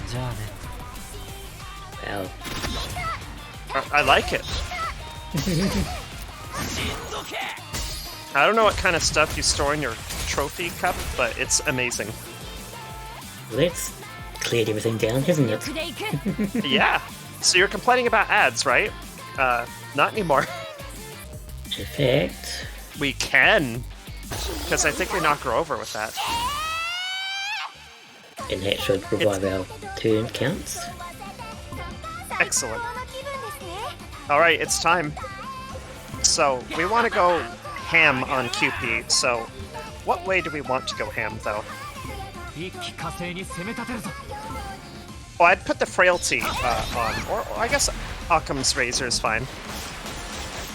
じゃあね。 Wow. I like it. I don't know what kind of stuff you store in your trophy cup, but it's amazing. Well, that's cleared everything down, hasn't it? Yeah. So you're complaining about ads, right? Not anymore. In fact, We can. Because I think we knock her over with that. and that should revive our turn counts. Excellent. Alright, it's time. So we want to go ham on QP. So what way do we want to go ham, though? 一気呵成に攻め立てるぞ Oh, I'd put the frailty on, or I guess Occam's razor is fine.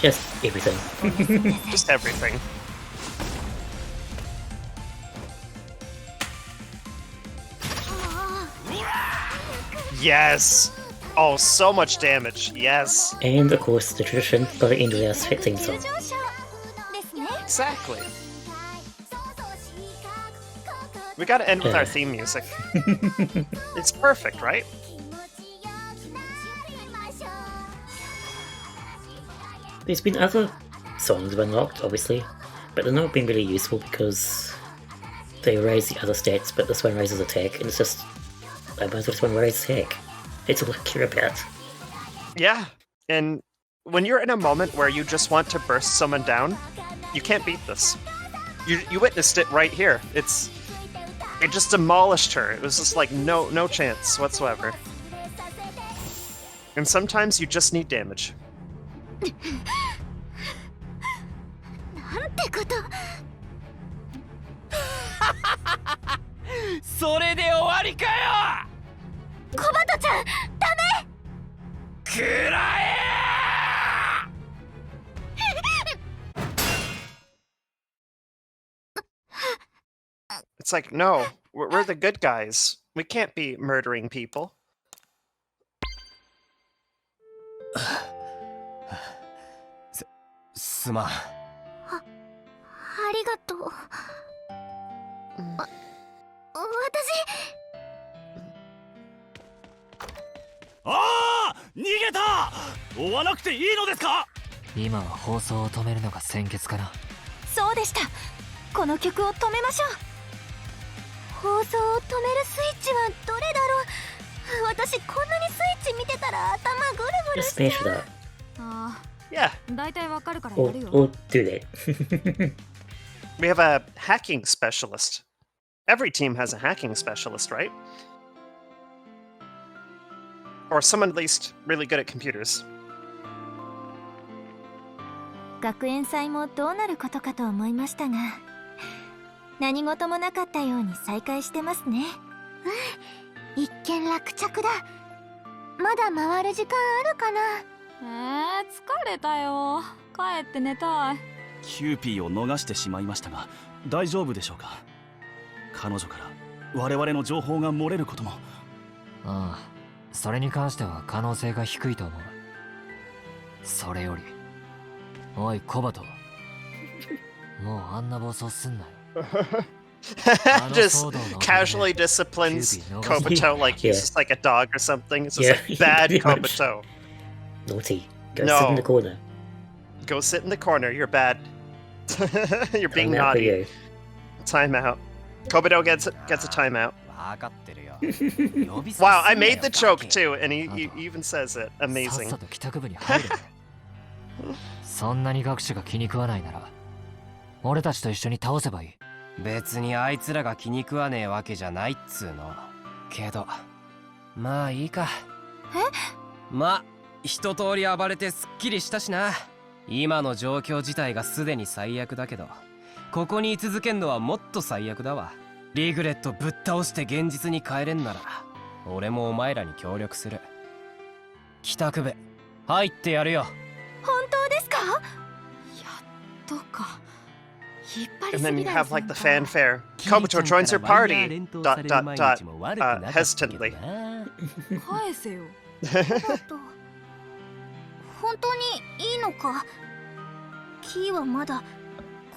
Just everything. Just everything. Yes! Oh, so much damage. Yes. And of course, the tradition got to end with our sweat theme song. Exactly. We gotta end with our theme music. It's perfect, right? There's been other songs unlocked, obviously, but they're not been really useful because they raise the other stats, but this one raises attack, and it's just, I might as well just want to raise attack. That's all I care about. Yeah, and when you're in a moment where you just want to burst someone down, you can't beat this. You witnessed it right here. It just demolished her. It was just like no chance whatsoever. And sometimes you just need damage. なんてこと。それで終わりかよコバトちゃん、ダメ。くらえ It's like, no, we're the good guys. We can't be murdering people. すまんありがとう。私。ああ逃げた追わなくていいのですか今は放送を止めるのが先決かなそうでした。この曲を止めましょう。放送を止めるスイッチはどれだろう。私こんなにスイッチ見てたら頭ぐるぐる Just しちゃ smash う。 that. あ Yeah, あ、大体わかるから Or, やるよ。 or do that. we have a hacking specialist. Every team has a hacking specialist, right? Or someone at least really good at computers. 学園祭もどうなることかと思いましたが、何事もなかったように再開してますね。うん、一見落着だ。まだ回る時間あるかな。疲れたよ。帰って寝たい。キューピーを逃してしまいましたが大丈夫でしょうか彼女から我々の情報が漏れることもああそれに関しては可能性が低いと思うそれよりおいコバトもうあんな暴走すんなよ Just casually disciplines Kobuto like he's just like a dog or something. It's just like bad Kobuto. Naughty. Go No. sit in the corner. Go sit in the corner. You're bad. You're being Time out for naughty. you. Timeout. Kobuto gets a timeout. 分かってるよ Wow, I made the joke too, and he even says it. さっ Amazing. さと帰宅部に入れそんなに学士が気に食わないなら俺たちと一緒に倒せばいい別にあいつらが気に食わねえわけじゃないっつうのけどまあいいかまあ一通り暴れてすっきりしたしな今の状況自体がすでに最悪だけどここに居続けんのはもっと最悪だわリグレットぶっ倒して現実に帰れんなら俺もお前らに協力する帰宅部入ってやるよ本当ですか。やっとか。引っ張り And す then ぎ you だ have よ like the 先輩 fanfare. Kobuto joins your party. ... hesitantly. 返せよ。本当にいいのか。キーはまだ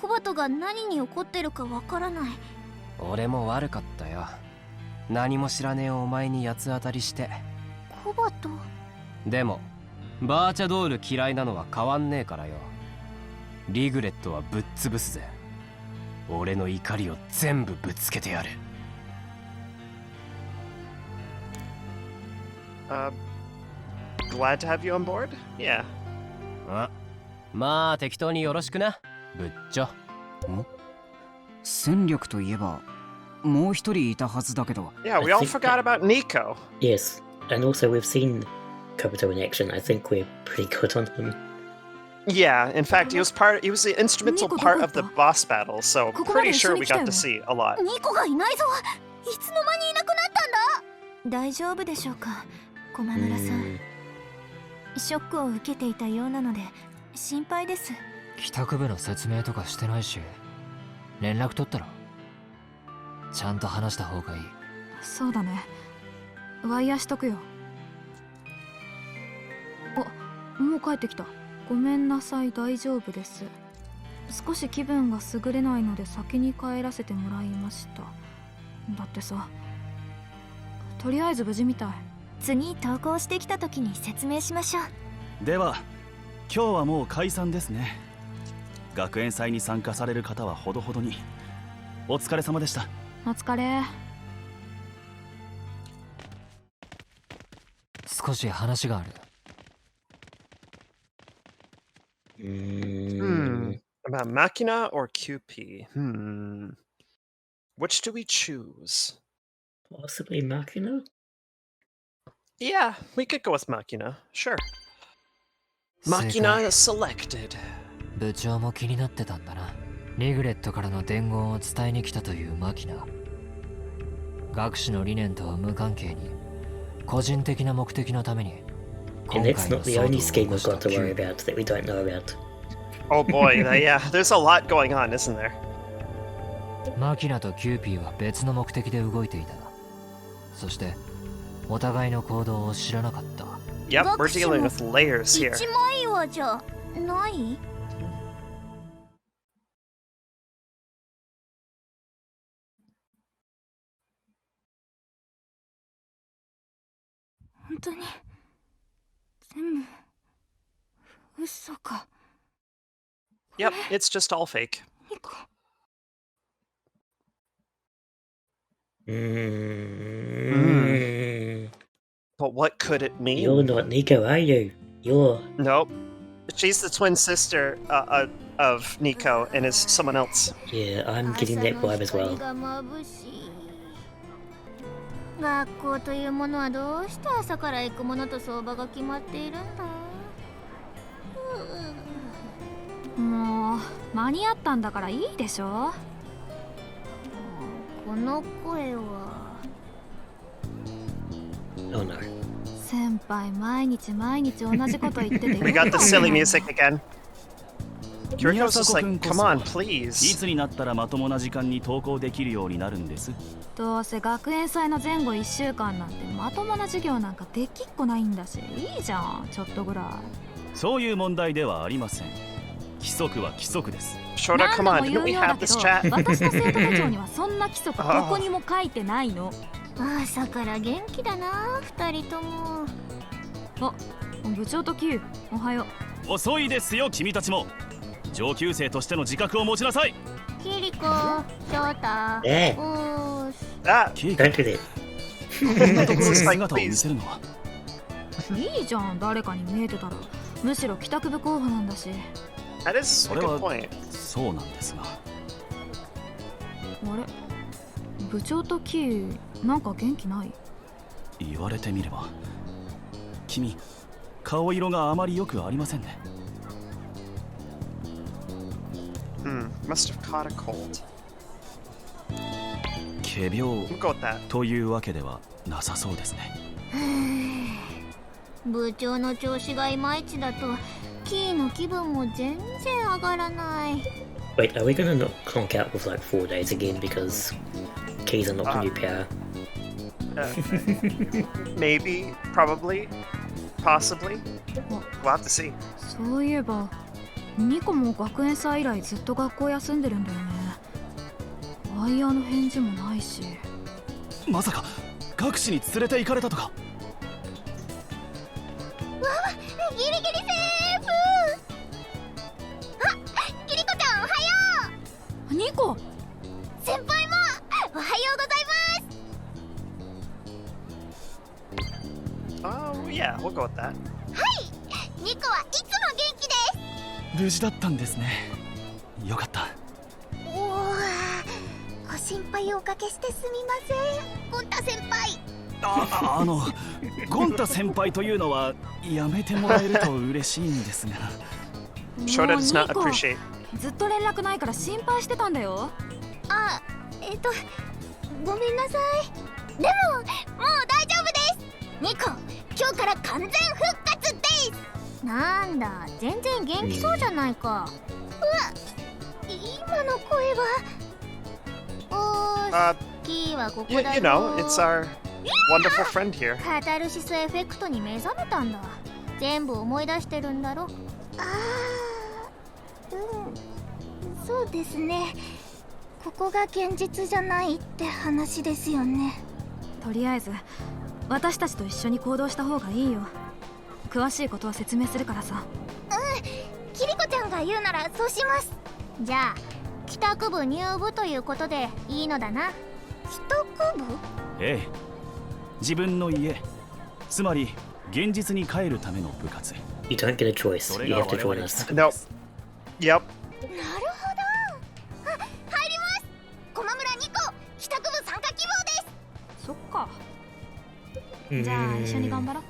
コバトが何に怒ってるかわからない。俺も悪かったよ何も知らねえお前に八つ当たりしてコバト。でもバーチャドール嫌いなのは変わんねえからよリグレットはぶっ潰すぜ俺の怒りを全部ぶつけてやる Glad to have you on board? Yeah. あまあ適当によろしくなぶっちょ戦力といえばもう一人いたはずだけど Yeah, we all forgot about Nico. Yes, and also we've seen Kabuto in action. I think we're pretty good on him. Yeah, in fact, he was the instrumental part of the boss battle, so pretty sure we got to see a lot. ニコがいないぞ。いつの間にいなくなったんだ。大丈夫でしょうか、駒村さん。ショックを受けていたようなので心配です。帰宅部の説明とかしてないし、連絡取ったらちゃんと話した方がいい。そうだね。ワイヤーしとくよ。もう帰ってきた。ごめんなさい、大丈夫です。少し気分が優れないので先に帰らせてもらいました。だってさ、とりあえず無事みたい。次投稿してきた時に説明しましょう。では今日はもう解散ですね。学園祭に参加される方はほどほどに。お疲れ様でした。お疲れ。少し話がある。About Machina or QP? Which do we choose? Possibly Machina? Yeah, we could go with Machina. Sure. Machina selected. 部長も気になってたんだな。リグレットからの伝言を伝えに来たというマキナ。学士の理念とは無関係に、個人的な目的のために。And it's not the only scheme we've got to worry about that we don't know about. Oh boy, yeah, there's a lot going on, isn't there? マキナとキューピーは別の目的で動いていた。そしてお互いの行動を知らなかった。Yep, we're dealing with layers here. 一枚岩じゃない？本当に全部嘘か。Yep, it's just all fake. But what could it mean? You're not Nico, are you? You're... Nope. She's the twin sister of Nico and is someone else. Yeah, I'm getting that vibe as well. 学校というものはどうして朝から行くものと相場が決まっているんだ。もう間に合ったんだからいいでしょ。この声は。Oh no. 先輩毎日同じこと言ってて。We got the silly music again. 宮 Kiriko's 迫 just 君 like, こ come そ on, い please. つになったらまともな時間に登校できるようになるんです。どうせ学園祭の前後1週間なんてまともな授業なんかできっこないんだし、いいじゃん、ちょっとぐらい。そういう問題ではありません。規則は規則です。Shota, come on, didn't we have this chat? 私の生徒手帳にはそんな規則どこにも書いてないの。朝から元気だな、二人とも。部長とキュー、おはよう。遅いですよ、君たちも。上級生としての自覚を持ちなさい。キリコ、ショータ、おーし。Don't do that. こんなところに姿を見せるのは。いいじゃん、誰かに見えてたら。むしろ帰宅部候補なんだし。That is a good point. そうなんですが。あれ、部長とキー、なんか元気ない？言われてみれば、君、顔色があまり良くありませんね。Must have caught a cold. 仮病というわけではなさそうですね。部長の調子がいまいちだとキーの気分も全然上がらない。 Wait, are we gonna not clonk out with like 4 days again because keys are not the new power? Maybe, probably, possibly. We'll have to see. そういえばニコも学園祭以来ずっと学校休んでるんだよね。ワイヤーの返事もないし。まさか学士に連れて行かれたとか。ギリギリセーフ。キリコちゃんおはよう。ニコ先輩もおはようございます。Oh yeah, we'll go with that. はい、ニコはいつも元気です。無事だったんですね。よかった。ご心配をおかけしてすみません、ゴンタ先輩。ゴンタ先輩というのはやめてもらえると嬉しいんですが。Shoda does not ニコ appreciate. ずっと連絡ないから心配してたんだよ。あ、ごめんなさい。でももう大丈夫です。ニコ、今日から完全復活です。なんだ、全然元気そうじゃないか。うわ、今の声は。キーはここ You だよ。 know, it's our wonderful friend here. カタルシスエフェクトに目覚めたんだ。全部思い出してるんだろ。そうですね。ここが現実じゃないって話ですよね。とりあえず私たちと一緒に行動した方がいいよ。詳しいことは説明するからさ。キリコちゃんが言うならそうします。じゃあ帰宅部入部ということでいいのだな。帰宅部？ええ、自分の家、つまり現実に帰るための部活。 You don't get a choice. それ You が have to 我々 join の us. 策です。 Yep. なるほど。入ります。駒村2個帰宅部参加希望です。そっか。じゃあ一緒に頑張ろう。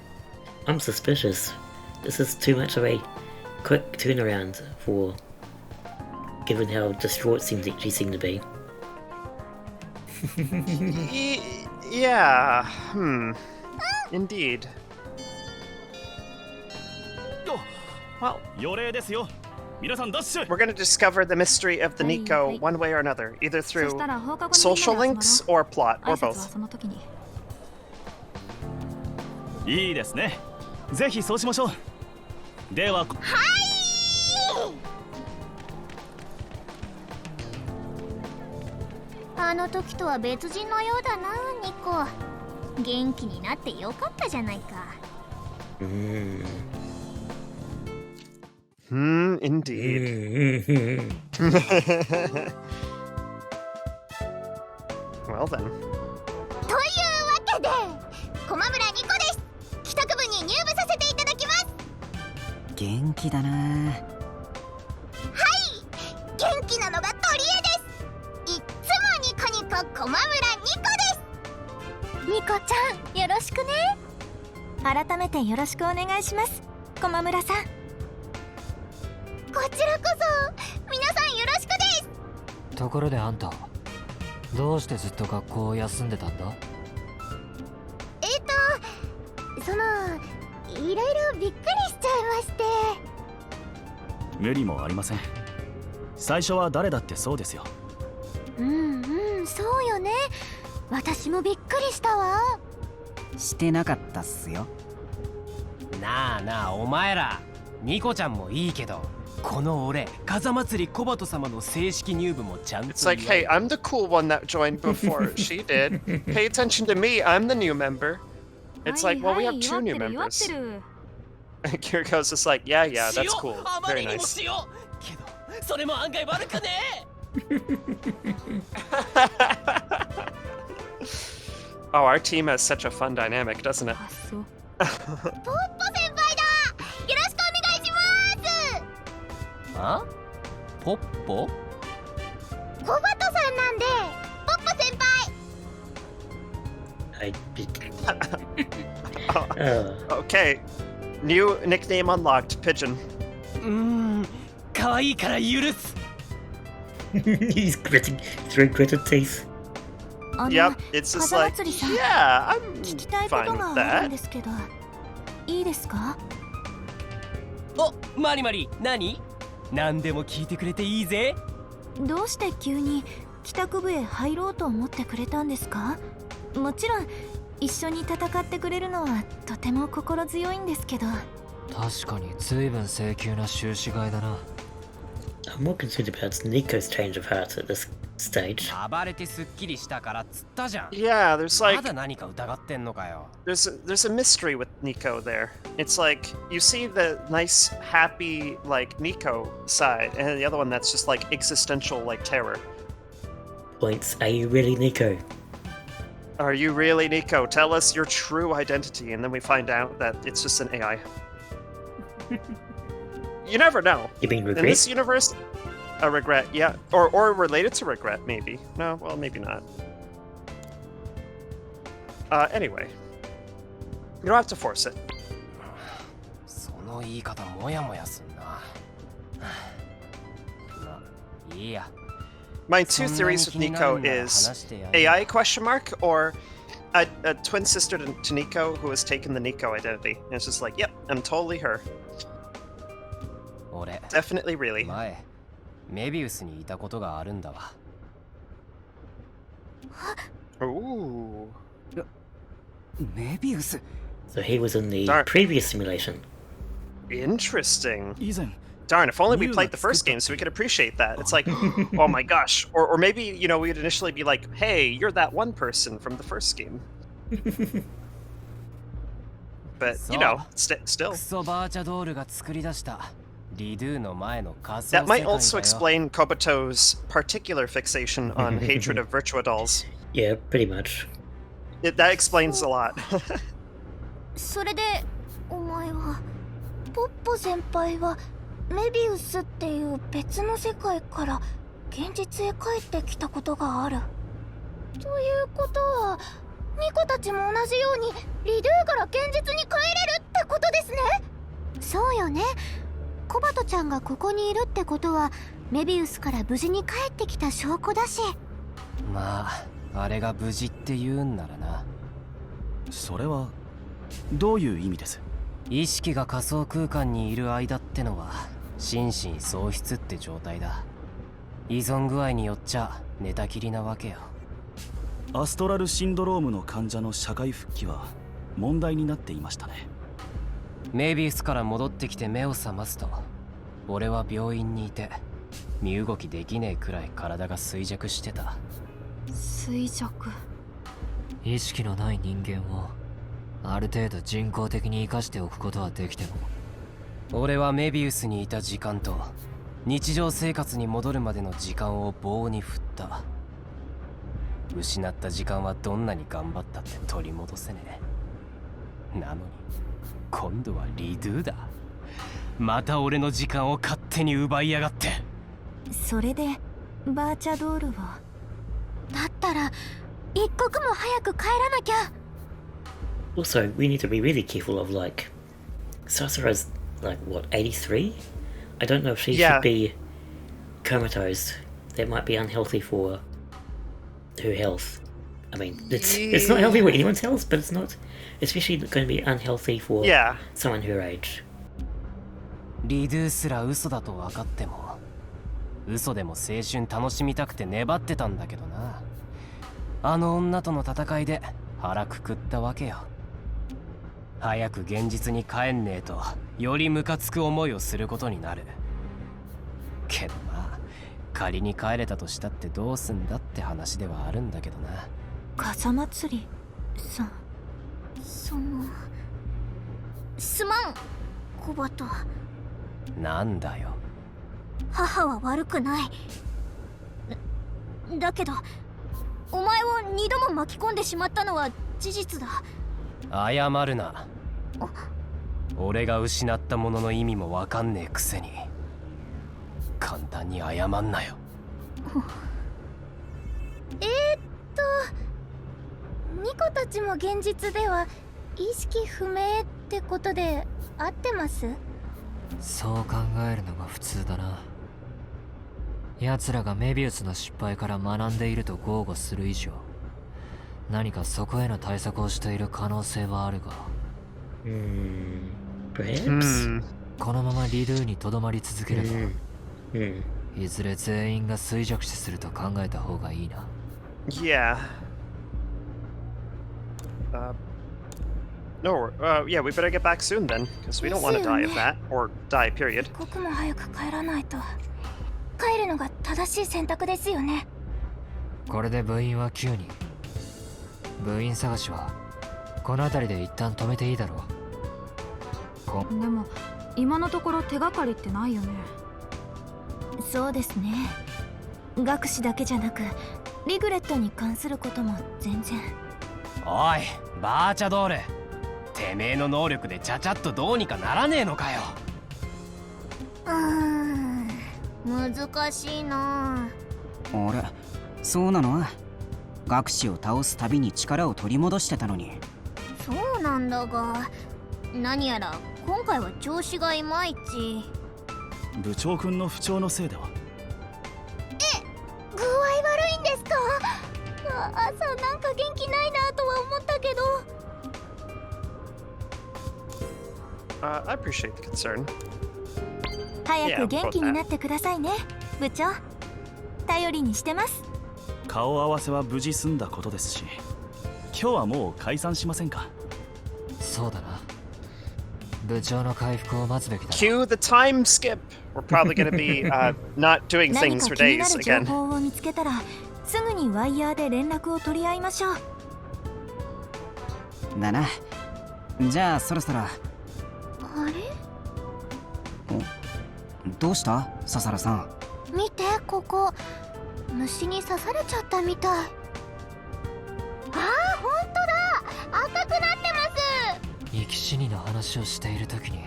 I'm suspicious. This is too much of a quick turnaround for given how distraught she seemed to be. Yeah. Indeed. Well, 予例ですよ。皆さんダッシュ。 we're going to discover the mystery of the Nico one way or another, either そ through したら放課後にみんなで social 集まろう。 links or plot, 挨 or 拶は both. その時に。いいですね。ぜひそうしましょう。では。あの時とは別人のようだな、ニコ。元気になってよかったじゃないか。Indeed. Well then. というわけで駒村ニコです。帰宅部に入部させていただきます。元気だな。元気なのが取り柄です。いっつもニコニコ駒村ニコです。ニコちゃんよろしくね。改めてよろしくお願いします、駒村さん。こちらこそ皆さんよろしくです。ところであんたどうしてずっと学校を休んでたんだ？いろいろびっくりしちゃいまして。無理もありません。最初は誰だってそうですよ。そうよね。私もびっくりしたわ。してなかったっすよ。なあなあお前ら、ニコちゃんもいいけど、この俺風祭り小鳩様の正式入部もちゃんと。 It's like, hey, I'm the cool one that joined before she did. Pay attention to me, I'm the new member. It's like, well, we have two new 祝 members. ってる。 Kiriko's just like, yeah, that's cool. あま Very りにも nice. しようけど、それも案外悪くねOh, our team has such a fun dynamic, doesn't it? あ、そう。ポッポ先輩だ。よろしくお願いします。あ？ポッポ？小鳩さんなんで、ポッポ先輩。I Okay. New nickname unlocked, Pigeon. 可愛いから許す。He's through gritted teeth. Yep, it's just 風 like, 祭りさん、 yeah, 聞き I'm たいこ fine と with があるん that. ですけど、いいですか？お、マリマリ、何？何でも聞いてくれていいぜ。どうして急に帰宅部へ入ろうと思ってくれたんですか？もちろん一緒に戦ってくれるのはとても心強いんですけど。確かに随分請求な終始買いだな。I'm more concerned about Nico's change of heart at this stage. 暴れてすっきりしたからっつったじゃん。 Yeah, there's ま like, だ何か疑ってんのかよ。 there's a mystery with Nico there. It's like, you see the nice, happy, like, Nico side, and the other one that's just like existential, like, terror. Points, are you really Nico? Are you really Nico? Tell us your true identity, and then we find out that it's just an AI. You never know. You mean In regret? this universe, a regret, yeah. Or related to regret, maybe. No, well, maybe not. Anyway. You don't have to force it. その言い方もやもやすんな。いいや。 My two theories with Nico is AI question mark or a twin sister to Nico who has taken the Nico identity. And it's just like, yep, I'm totally her. 俺 Definitely, really. 前メビウスにいたことがあるんだわ。 Ooh. メビウス So he was in the Darn. previous simulation. Interesting. 以前 Darn, if only we You played the let's first get game so we could appreciate that. It's like, oh my gosh. Or maybe, you know, we'd initially be like, hey, you're that one person from the first game. But, you know, still. クソバーチャドールが作り出したリドゥの前の仮想 That 世 might 界 also だよ。 explain Kobuto's particular fixation on hatred of Virtua dolls. Yeah, pretty much. That explains a lot. それでお前はポッポ先輩はメビウスっていう別の世界から現実へ帰ってきたことがあるということはニコたちも同じようにリドゥから現実に帰れるってことですね。そうよね。コバトちゃんがここにいるってことはメビウスから無事に帰ってきた証拠だし。まああれが無事って言うんならな。それはどういう意味です？意識が仮想空間にいる間ってのは心身喪失って状態だ。依存具合によっちゃ寝たきりなわけよ。アストラルシンドロームの患者の社会復帰は問題になっていましたね。メビウスから戻ってきて目を覚ますと俺は病院にいて身動きできねえくらい体が衰弱してた。衰弱。意識のない人間をある程度人工的に生かしておくことはできても、俺はメビウスにいた時間と日常生活に戻るまでの時間を棒に振った。失った時間はどんなに頑張ったって取り戻せねえ。なのに今度はリドゥだ。また俺の時間を勝手に奪いやがって。それでバーチャドールはだったら一刻も早く帰らなきゃ。 Also, we need to be really careful of, like, Sasura's, like, what, 83? I don't know if she Yeah. should be comatose. That might be unhealthy for her health. I mean, it's not healthy for anyone's health, but it's not especially going to be unhealthy for Yeah. someone her age. リドゥすら嘘だと分かっても嘘でも青春楽しみたくて粘ってたんだけどな。あの女との戦いで腹くくったわけよ。早く現実に帰んねえとよりムカつく思いをすることになる。けどまあ仮に帰れたとしたってどうすんだって話ではあるんだけどな。傘祭りさん、そのすまんコバト。なんだよ。母は悪くない。だけどお前を2度も巻き込んでしまったのは事実だ。謝るな。俺が失ったものの意味も分かんねえくせに簡単に謝んなよ。ニコたちも現実では意識不明ってことで合ってます？そう考えるのが普通だな。奴らがメビウスの失敗から学んでいると豪語する以上、何かそこへの対策をしている可能性はあるが、Perhaps? このままリドゥにとどまり続ければ、 Hmm. いずれ全員が衰弱死すると考えた方がいいな。Yeah. No, yeah, we better get back soon then, because we don't want to die of that, or die, period. 一刻も早く帰らないと。帰るのが正しい選択ですよね。これで部員は9人。部員探しはこの辺りで一旦止めていいだろう。でも今のところ手がかりってないよね。そうですね。学士だけじゃなくリグレットに関することも全然。おいバーチャドール、てめえの能力でちゃちゃっとどうにかならねえのかよ。難しいな。俺そうなの？学士を倒すたびに力を取り戻してたのに。そうなんだが、何やら今回は調子がいまいち。部長君の不調のせいでは？朝なんか元気ないなとは思ったけど。I appreciate the concern. 早く元気になってくださいね、部長。頼りにしてます。顔合わせは無事済んだことですし、今日はもう解散しませんか。そうだな。部長の回復を待つべきだ。 Cue the time skip. We're probably going to be not doing 何 things か for 気にな days る情 again. 報を見つけたらすぐにワイヤーで連絡を取り合いましょう。だな。じゃあそろそろ。あれ、どうしたササラさん。見て、ここ虫に刺されちゃったみたい。あー、ほんとだ、赤くなってます。生き死にの話をしている時に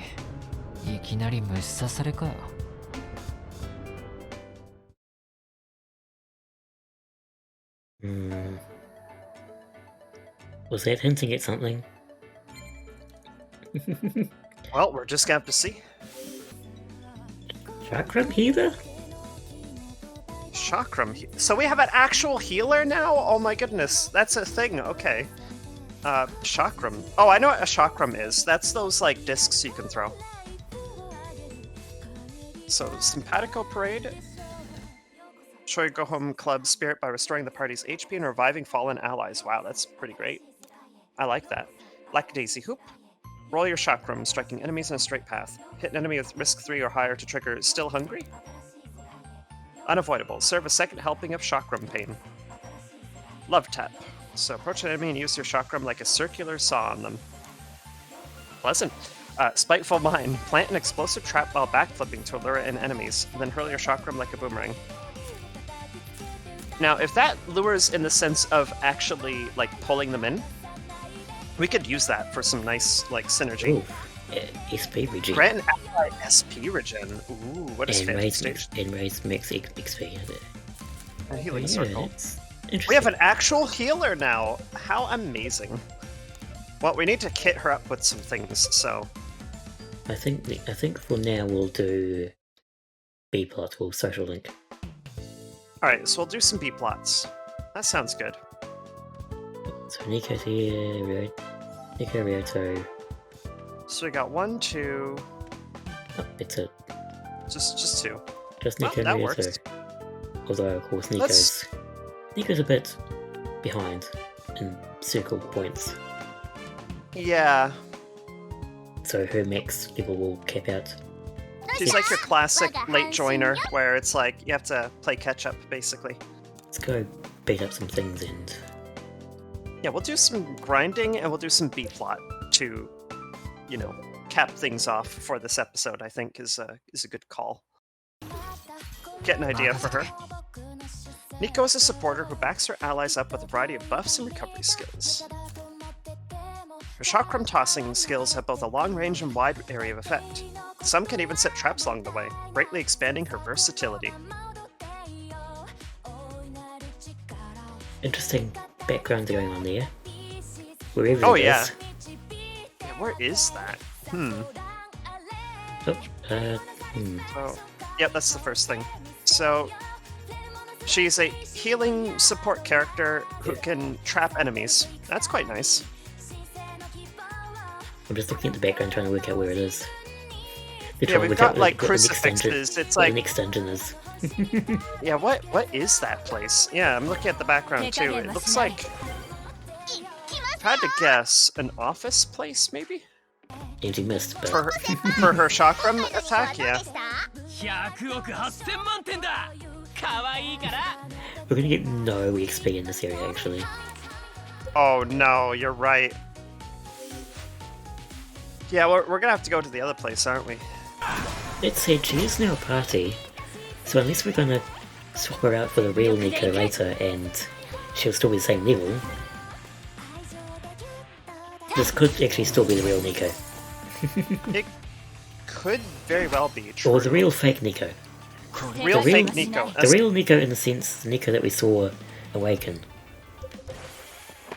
いきなり虫刺されかよ。Was that hinting at something? Well, we're just going to have to see. Chakram healer? Chakram. So we have an actual healer now? Oh my goodness, that's a thing. Okay. Chakram. Oh, I know what a chakram is. That's those like discs you can throw. So, Simpatico Parade. Show go home club spirit by restoring the party's HP and reviving fallen allies. Wow, that's pretty great. I like that. Black Daisy Hoop. Roll your chakram, striking enemies in a straight path. Hit an enemy with risk 3 or higher to trigger Still Hungry. Unavoidable. Serve a second helping of chakram pain. Love Tap. So approach an enemy and use your chakram like a circular saw on them. Pleasant. Spiteful Mind. Plant an explosive trap while backflipping to lure in enemies, then hurl your chakram like a boomerang. Now, if that lures in the sense of actually, like, pulling them in, we could use that for some nice, like, synergy. Ooh, SP regen. Grant an ally SP regen. Ooh, what is Phantom Stage? And raise max XP. A healing Yeah, circle. it's interesting. We have an actual healer now! How amazing. Well, we need to kit her up with some things, so... I think for now we'll do B plot or social link. Alright, so we'll do some B-plots. That sounds good. So Nico's here, Nico, Ryoto. So we got 1, 2... Oh, it's a Just 2. just Well, Nico that and Ryoto. works. Although of course Let's- Nico's a bit behind in circle points. Yeah. So her max level will cap out. She's like your classic late joiner, where it's like, you have to play catch-up, basically. Let's go beat up some things and Yeah, we'll do some grinding, and we'll do some B-plot to, you know, cap things off for this episode, I think is a good call. Get an idea for her. Nico is a supporter who backs her allies up with a variety of buffs and recovery skills. Her chakram tossing skills have both a long range and wide area of effect. Some can even set traps along the way, greatly expanding her versatility. interesting background going on there. Wherever Oh, it yeah. is. Yeah, where is that? Oh, So, yep, that's the first thing. So, she's a healing support character who can trap enemies. That's quite nice. I'm just looking at the background trying to work out where it is. Yeah, we've got like what the next dungeon- crucifixes. It's what like, the next dungeon is. yeah, what is that place? Yeah, I'm looking at the background too. It looks like, if I had to guess, an office place maybe? And you missed, but For her chakram attack, yeah. 100億8000万点だ。可愛いから。 we're gonna get no XP in this area actually. Oh no, you're right. Yeah, we're gonna have to go to the other place, aren't we? That said, she is now a party, so unless we're gonna swap her out for the real Nico later and she'll still be the same level, this could actually still be the real Nico. It could very well be true. Or the real fake Nico. Real the real- fake Nico. The real Nico in the sense, the Nico that we saw awaken.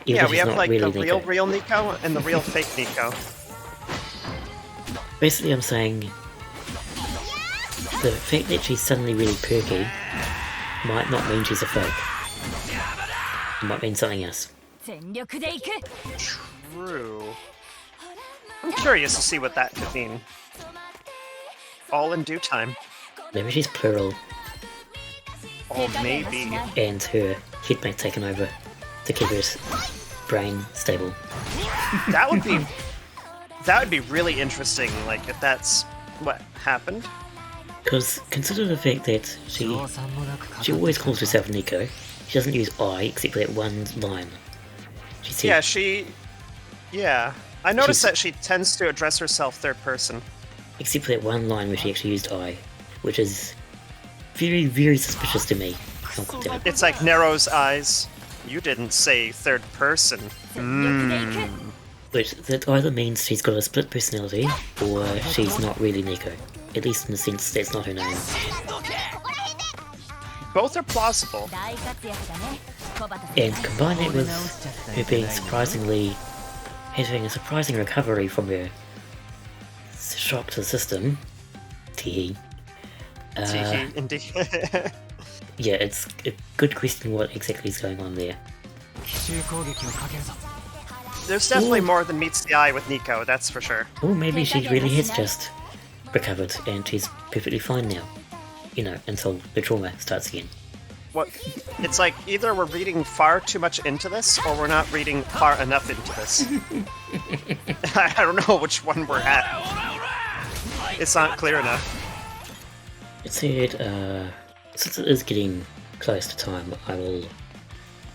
Even Yeah, if we she's have not like really the Nico. real Nico and the real fake Nico. Basically, I'm saying the fact that she's suddenly really perky might not mean she's a fake. It might mean something else. 全力で行く True. I'm curious to see what that could mean. All in due time. Maybe she's plural, Or maybe. and her headmate taken over to keep her brain stable. That would be really interesting, like, if that's what happened. Because consider the fact that she always calls herself Nico. She doesn't use I except for that one line. She said, Yeah. I noticed She's- that she tends to address herself third person. except for that one line where she actually used I, which is very, very suspicious to me. I'll put that. It's like Nero's eyes. You didn't say third person. 全力で行く Which that either means she's got a split personality, or she's not really Nico. At least in the sense that's not her name. Both are plausible. 大活躍だね小畑さん And combine that with her being having a surprising recovery from her shock to the system. Teehee. Indeed. Yeah, it's a good question what exactly is going on there. 奇襲攻撃をかけるぞ There's definitely more than meets the eye with Nico, that's for sure. Or maybe she really has just recovered and she's perfectly fine now. You know, until the trauma starts again. What? It's like either we're reading far too much into this, or we're not reading far enough into this. I don't know which one we're at. It's not clear enough. It said, since it is getting close to time, I will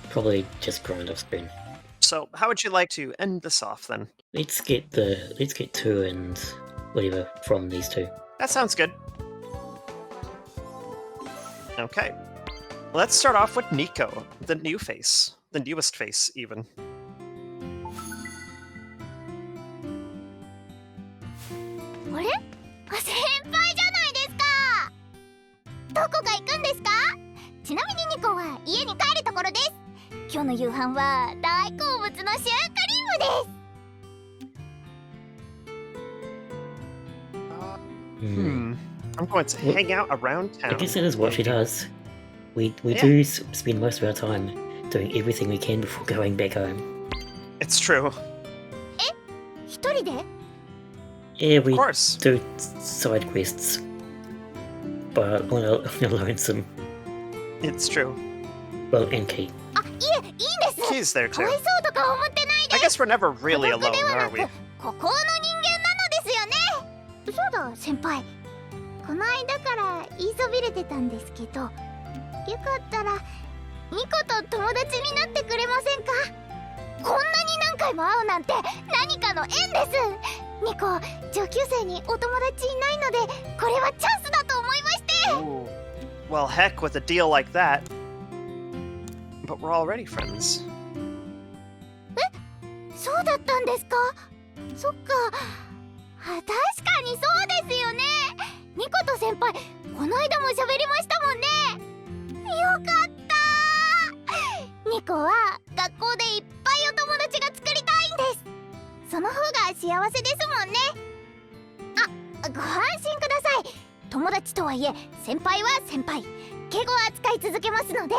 probably just grind off screen. So, how would you like to end this off then? Let's get 2 and whatever from these two. That sounds good. Okay. Let's start off with Nico, the new face. The newest face, even. あれ？あ、先輩じゃないですか。どこか行くんですか？ちなみにニコは家に帰るところです。今日の夕飯は大好物のシュークリームです。I'm going to hang out around town. I guess that is what she does. We Yeah. do spend most of our time doing everything we can before going back home. It's true. 一人で？ Yeah, we Of course. do side quests, but on a lonesome. It's true. Well, and Key. あ、いえ、いいんです。 He's there かわ too. いそうとか思ってないで I す。 guess we're never really 孤独 alone, では are な we? く、孤高の人間なのですよね。そうだ、先輩。この間から言いそびれてたんですけど、よかったらニコと友達になってくれませんか？こんなに何回も会うなんて何かの縁です。ニコ、上級生にお友達いないので、これはチャンスだと思いまして。 Ooh. Well, heck with a deal like that. But we're already friends. そうだったんですか？そっか。あ、確かにそうですよね。ニコと先輩、この間も喋りましたもんね。よかったー。ニコは学校でいっぱいお友達が作りたいんです。その方が幸せですもんね。あ、ご安心ください。友達とはいえ、先輩は先輩。敬語は扱い続けますので。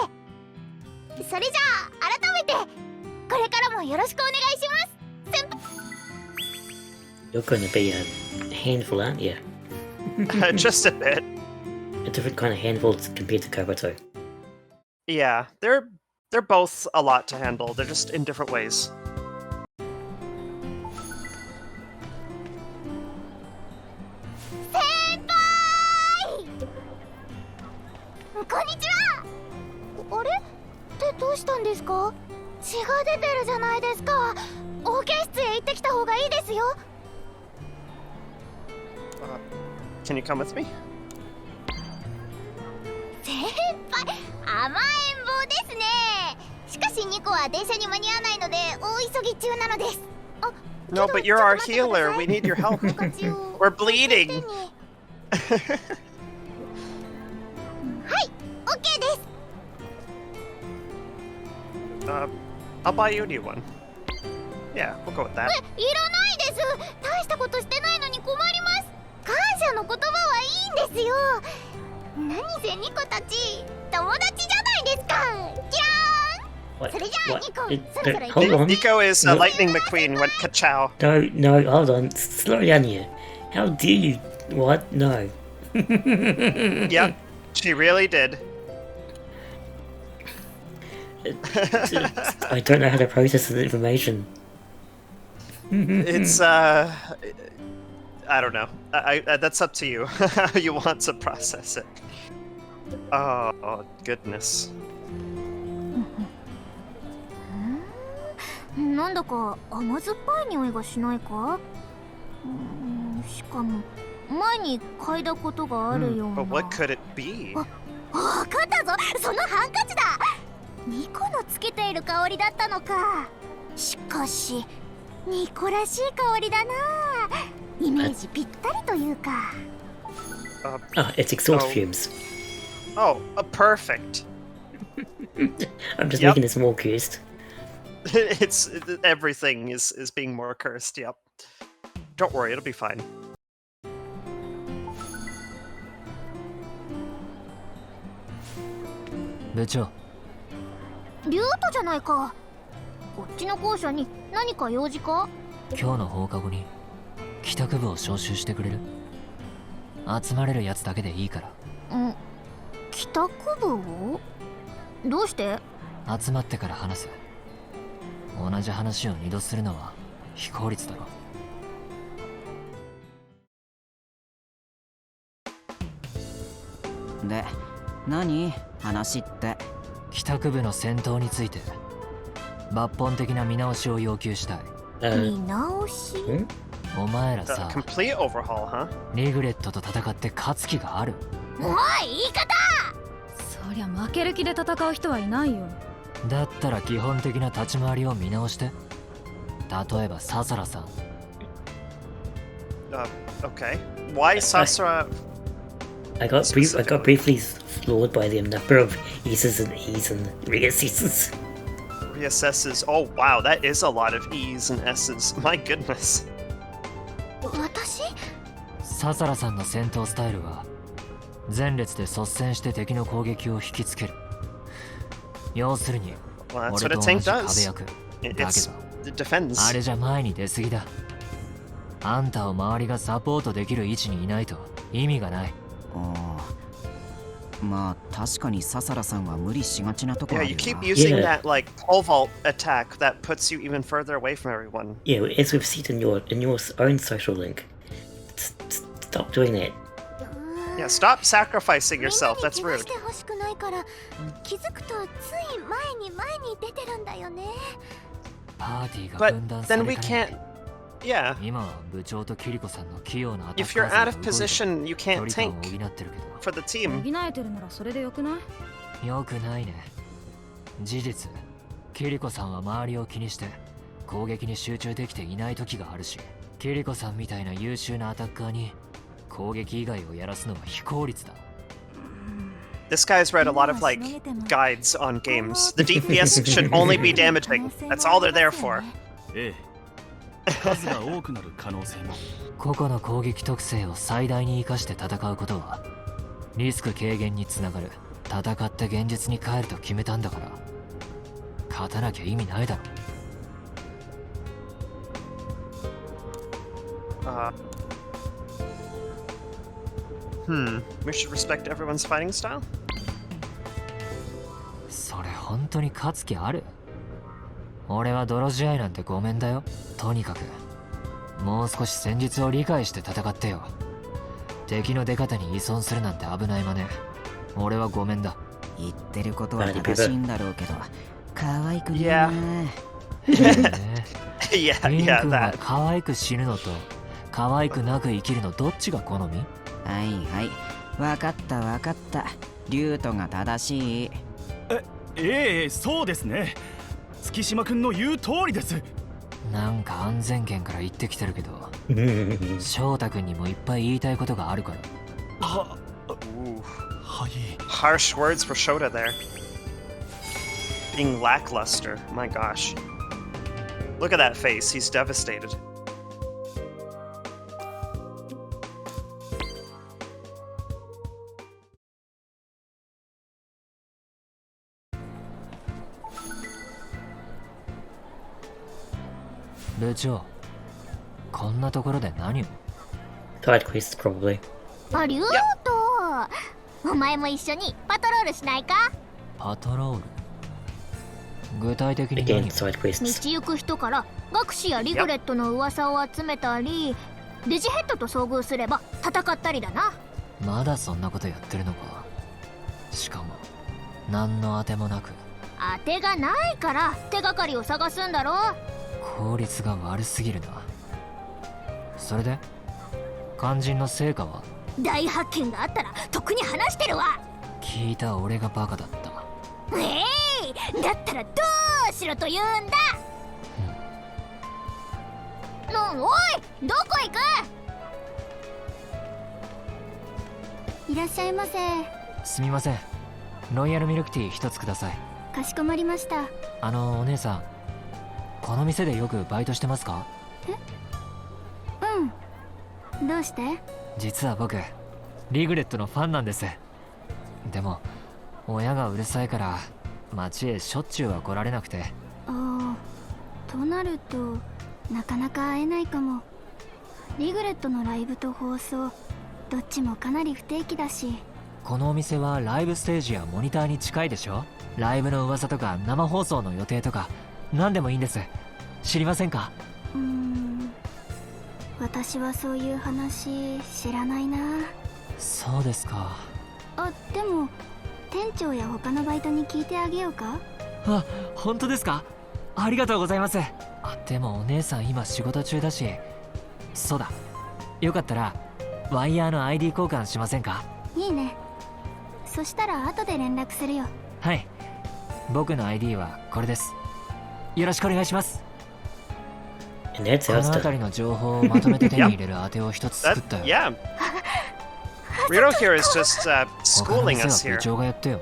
それじゃあ改めてこれからもよろしくお願いします。先輩。 You're going to be a handful, aren't you? Just a bit. A different kind of handful compared to Kobato. Yeah, they're both a lot to handle. They're just in different ways. こんにちは。あれってどうしたんですか？血が出てるじゃないですか。オーケー室へ行ってきた方がいいですよ。 Can you come with me? 先輩、甘えん坊ですね。しかしニコは電車に間に合わないので大急ぎ中なのです。あ、 No, but you're our healer. We need your help. We're bleeding. はい、オッケーです。 I'll buy you a new one. Yeah, we'll go with that. いらないです。大したことしてないのに困ります。感謝の言葉はいいんですよ。何せニコたち友達じゃないですか。じゃーん。What? それじゃあ What? ニコ It- そろそろ hold 行く on. Nico is No. Lightning McQueen went ka-chow. No, no, hold on. Slow down here. How dare you? What? No. Yep, she really did. I don't know how to process this information. It's I don't know. I that's up to you. How you want to process it. Oh goodness. なんだか甘酸っぱい匂いがしないか？しかも前に嗅いだことがあるような。 But what could it be? わかったぞ、そのハンカチだ。ニコのつけている香りだったのか。しかしニコらしい香りだな。イメージぴったりというか。Ah, it's exhaust Oh. fumes. Oh, perfect. I'm just Yep. making this more cursed. It's everything is being more cursed. Yep. Don't worry, it'll be fine. 部長、リュートじゃないか。こっちの校舎に何か用事か？今日の放課後に帰宅部を招集してくれる？集まれるやつだけでいいから。帰宅部を？どうして？集まってから話す。同じ話を二度するのは非効率だろ。で、何？話って。帰宅部の戦闘について抜本的な見直しを要求したい。見直し？お前ら A さ、 complete overhaul, huh? リグレットと戦って勝つ気がある？おい、言い方！そりゃ負ける気で戦う人はいないよ。だったら基本的な立ち回りを見直して。例えばササラさん。Okay. Why Sasra? I got briefly floored by the number of E's and E's and reassesses. Reassesses. Oh wow, that is a lot of E's and S's. My goodness. 私？ササラさんの戦闘スタイルは前列で率先して敵の攻撃を引きつける。要するに Well, that's 俺 what と a 同 tank じ壁 does. 役。 It だけ it's, ど it defends. あれじゃ前に出過ぎだ。あんたを周りがサポートできる位置にいないと意味がない。ああ、まあ確かにササラさんは無理しがちなとこ Yeah, ある you よ keep な。 using Yeah. that like pole vault attack that puts you even further away from everyone. Yeah, as we've seen in your own social link. Stop doing that. Yeah, stop sacrificing yourself. That's みんな rude. に怪我してほしくないから気づくとつい前に出てるんだよね。パーティーが But 分断さ then れ we かねない can't. Yeah. 今は部長とキリコさんの器用なアタッ If カ you're ー勢が out 動 of いて position, you 距 can't 離感を tank 補ってるけ for the team. 補えてるならそれでよくない？どよくないね。事実キリコさんは周りを気にして攻撃に集中できていない時があるし、キリコさんみたいな優秀なアタッカーに攻撃以外をやらすのは非効率だ。 This guy's read a lot of like guides on games. The DPS should only be damaging. That's all they're there for. ええ、数が多くなる可能性も。個々の攻撃特性を最大に生かして戦うことはリスク軽減につながる。戦って現実に帰ると決めたんだから勝たなきゃ意味ないだろ。We should respect everyone's fighting style. それ本当に勝つ気ある？俺は泥試合なんてごめんだよ。とにかくもう少し戦術を理解して戦ってよ。敵の出方に依存するなんて危ない真似。俺はごめんだ。言ってることは正しいんだろうけど、可愛くねえ Yeah. な。Yeah, リン yeah, 君は that. 可愛く死ぬのと可愛くなく生きるのどっちが好み？はいはい、わかったわかった。リュートが正しい。ええ、そうですね。月島くんの言う通りです。なんか安全圏から言ってきてるけど翔太君にもいっぱい言いたいことがあるから。は、 Ooh. はい。 Harsh words for Shota there. Being lackluster. My gosh. Look at that face. He's devastated. 部長、こんなところで何を？ Side quests, probably. ありがとう。お前も一緒にパトロールしないか？パトロール？具体的に Again, 何を？ side 道 quests. 行く人から学士やリグレットの噂を集めたり、デジヘッドと遭遇すれば戦ったりだな。まだそんなことやってるのか。しかも何の当てもなく。当てがないから手がかりを探すんだろ。効率が悪すぎるな。それで肝心の成果は？大発見があったらとっくに話してるわ。聞いた俺がバカだった。だったらどうしろと言うんだ。おい、どこ行く？いらっしゃいませ。すみません、ロイヤルミルクティー一つください。かしこまりました。お姉さん、この店でよくバイトしてますか？うん。どうして？実は僕リグレットのファンなんです。でも親がうるさいから街へしょっちゅうは来られなくて。ああ、となるとなかなか会えないかも。リグレットのライブと放送どっちもかなり不定期だし。このお店はライブステージやモニターに近いでしょ？ライブの噂とか生放送の予定とか何でもいいんです。知りませんか？私はそういう話知らないな。そうですか。あ、でも店長や他のバイトに聞いてあげようか？あ、本当ですか？ありがとうございます。あ、でもお姉さん今仕事中だし。そうだ、よかったらワイヤーの ID 交換しませんか？いいね。そしたら後で連絡するよ。はい、僕の ID はこれです。よろしくお願いします。 And that's この us 辺 done. りの情報をまとめて手に入れる当てを一つ作ったよ。 Yeah. Riro here is just 他の schooling 店 us は部 here. 長がやってよ。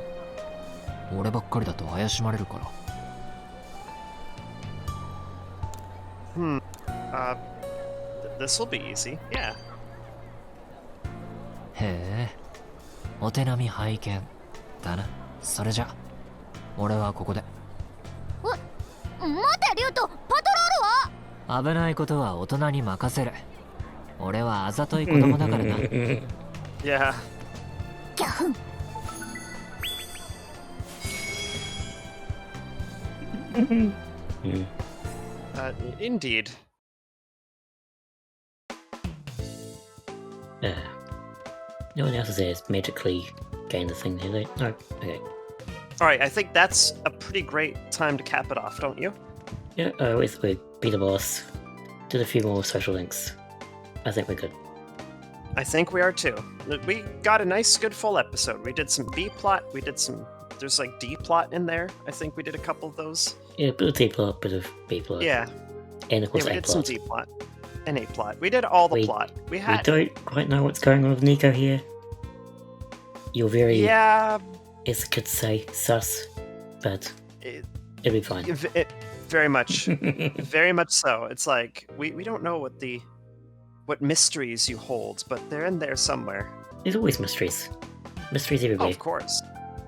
俺ばっかりだと怪しまれるから。 This will be easy. Yeah. へえ、お手並み拝見だな。それじゃ俺はここで。待て、リュウト、パトロールは？危ないことは大人に任せる。俺はあざとい子供だからな。 Yeah. ギャフン。Indeed. No one else is there has magically gained the thing, do they? No. Okay. Alright, I think that's a pretty great time to cap it off, don't you? Yeah, we beat the boss. Did a few more social links. I think we're good. I think we are too. We got a nice, good full episode. We did some B plot, we did some. There's like D plot in there. I think we did a couple of those. Yeah, bit of D plot, bit of B plot. Yeah. And of course Yeah, we A did some plot. D plot. And A plot. We did all the plot. We We had. don't quite know what's going on with Nico here. You're very, Yeah. as the kids say, sus. But it'll be fine. Very much. Very much so. It's like we don't know what mysteries you hold, but they're in there somewhere. There's always mysteries. Mysteries Oh, everywhere. of course.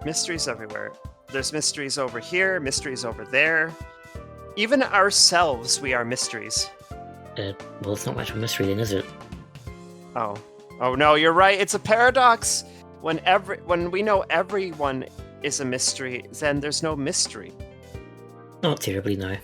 Mysteries everywhere. There's mysteries over here, mysteries over there. Even ourselves, we are mysteries. Well, it's not much of a mystery then, is it? Oh. Oh no, you're right. It's a paradox. When we know everyone is a mystery, then there's no mystery. Not terribly, no.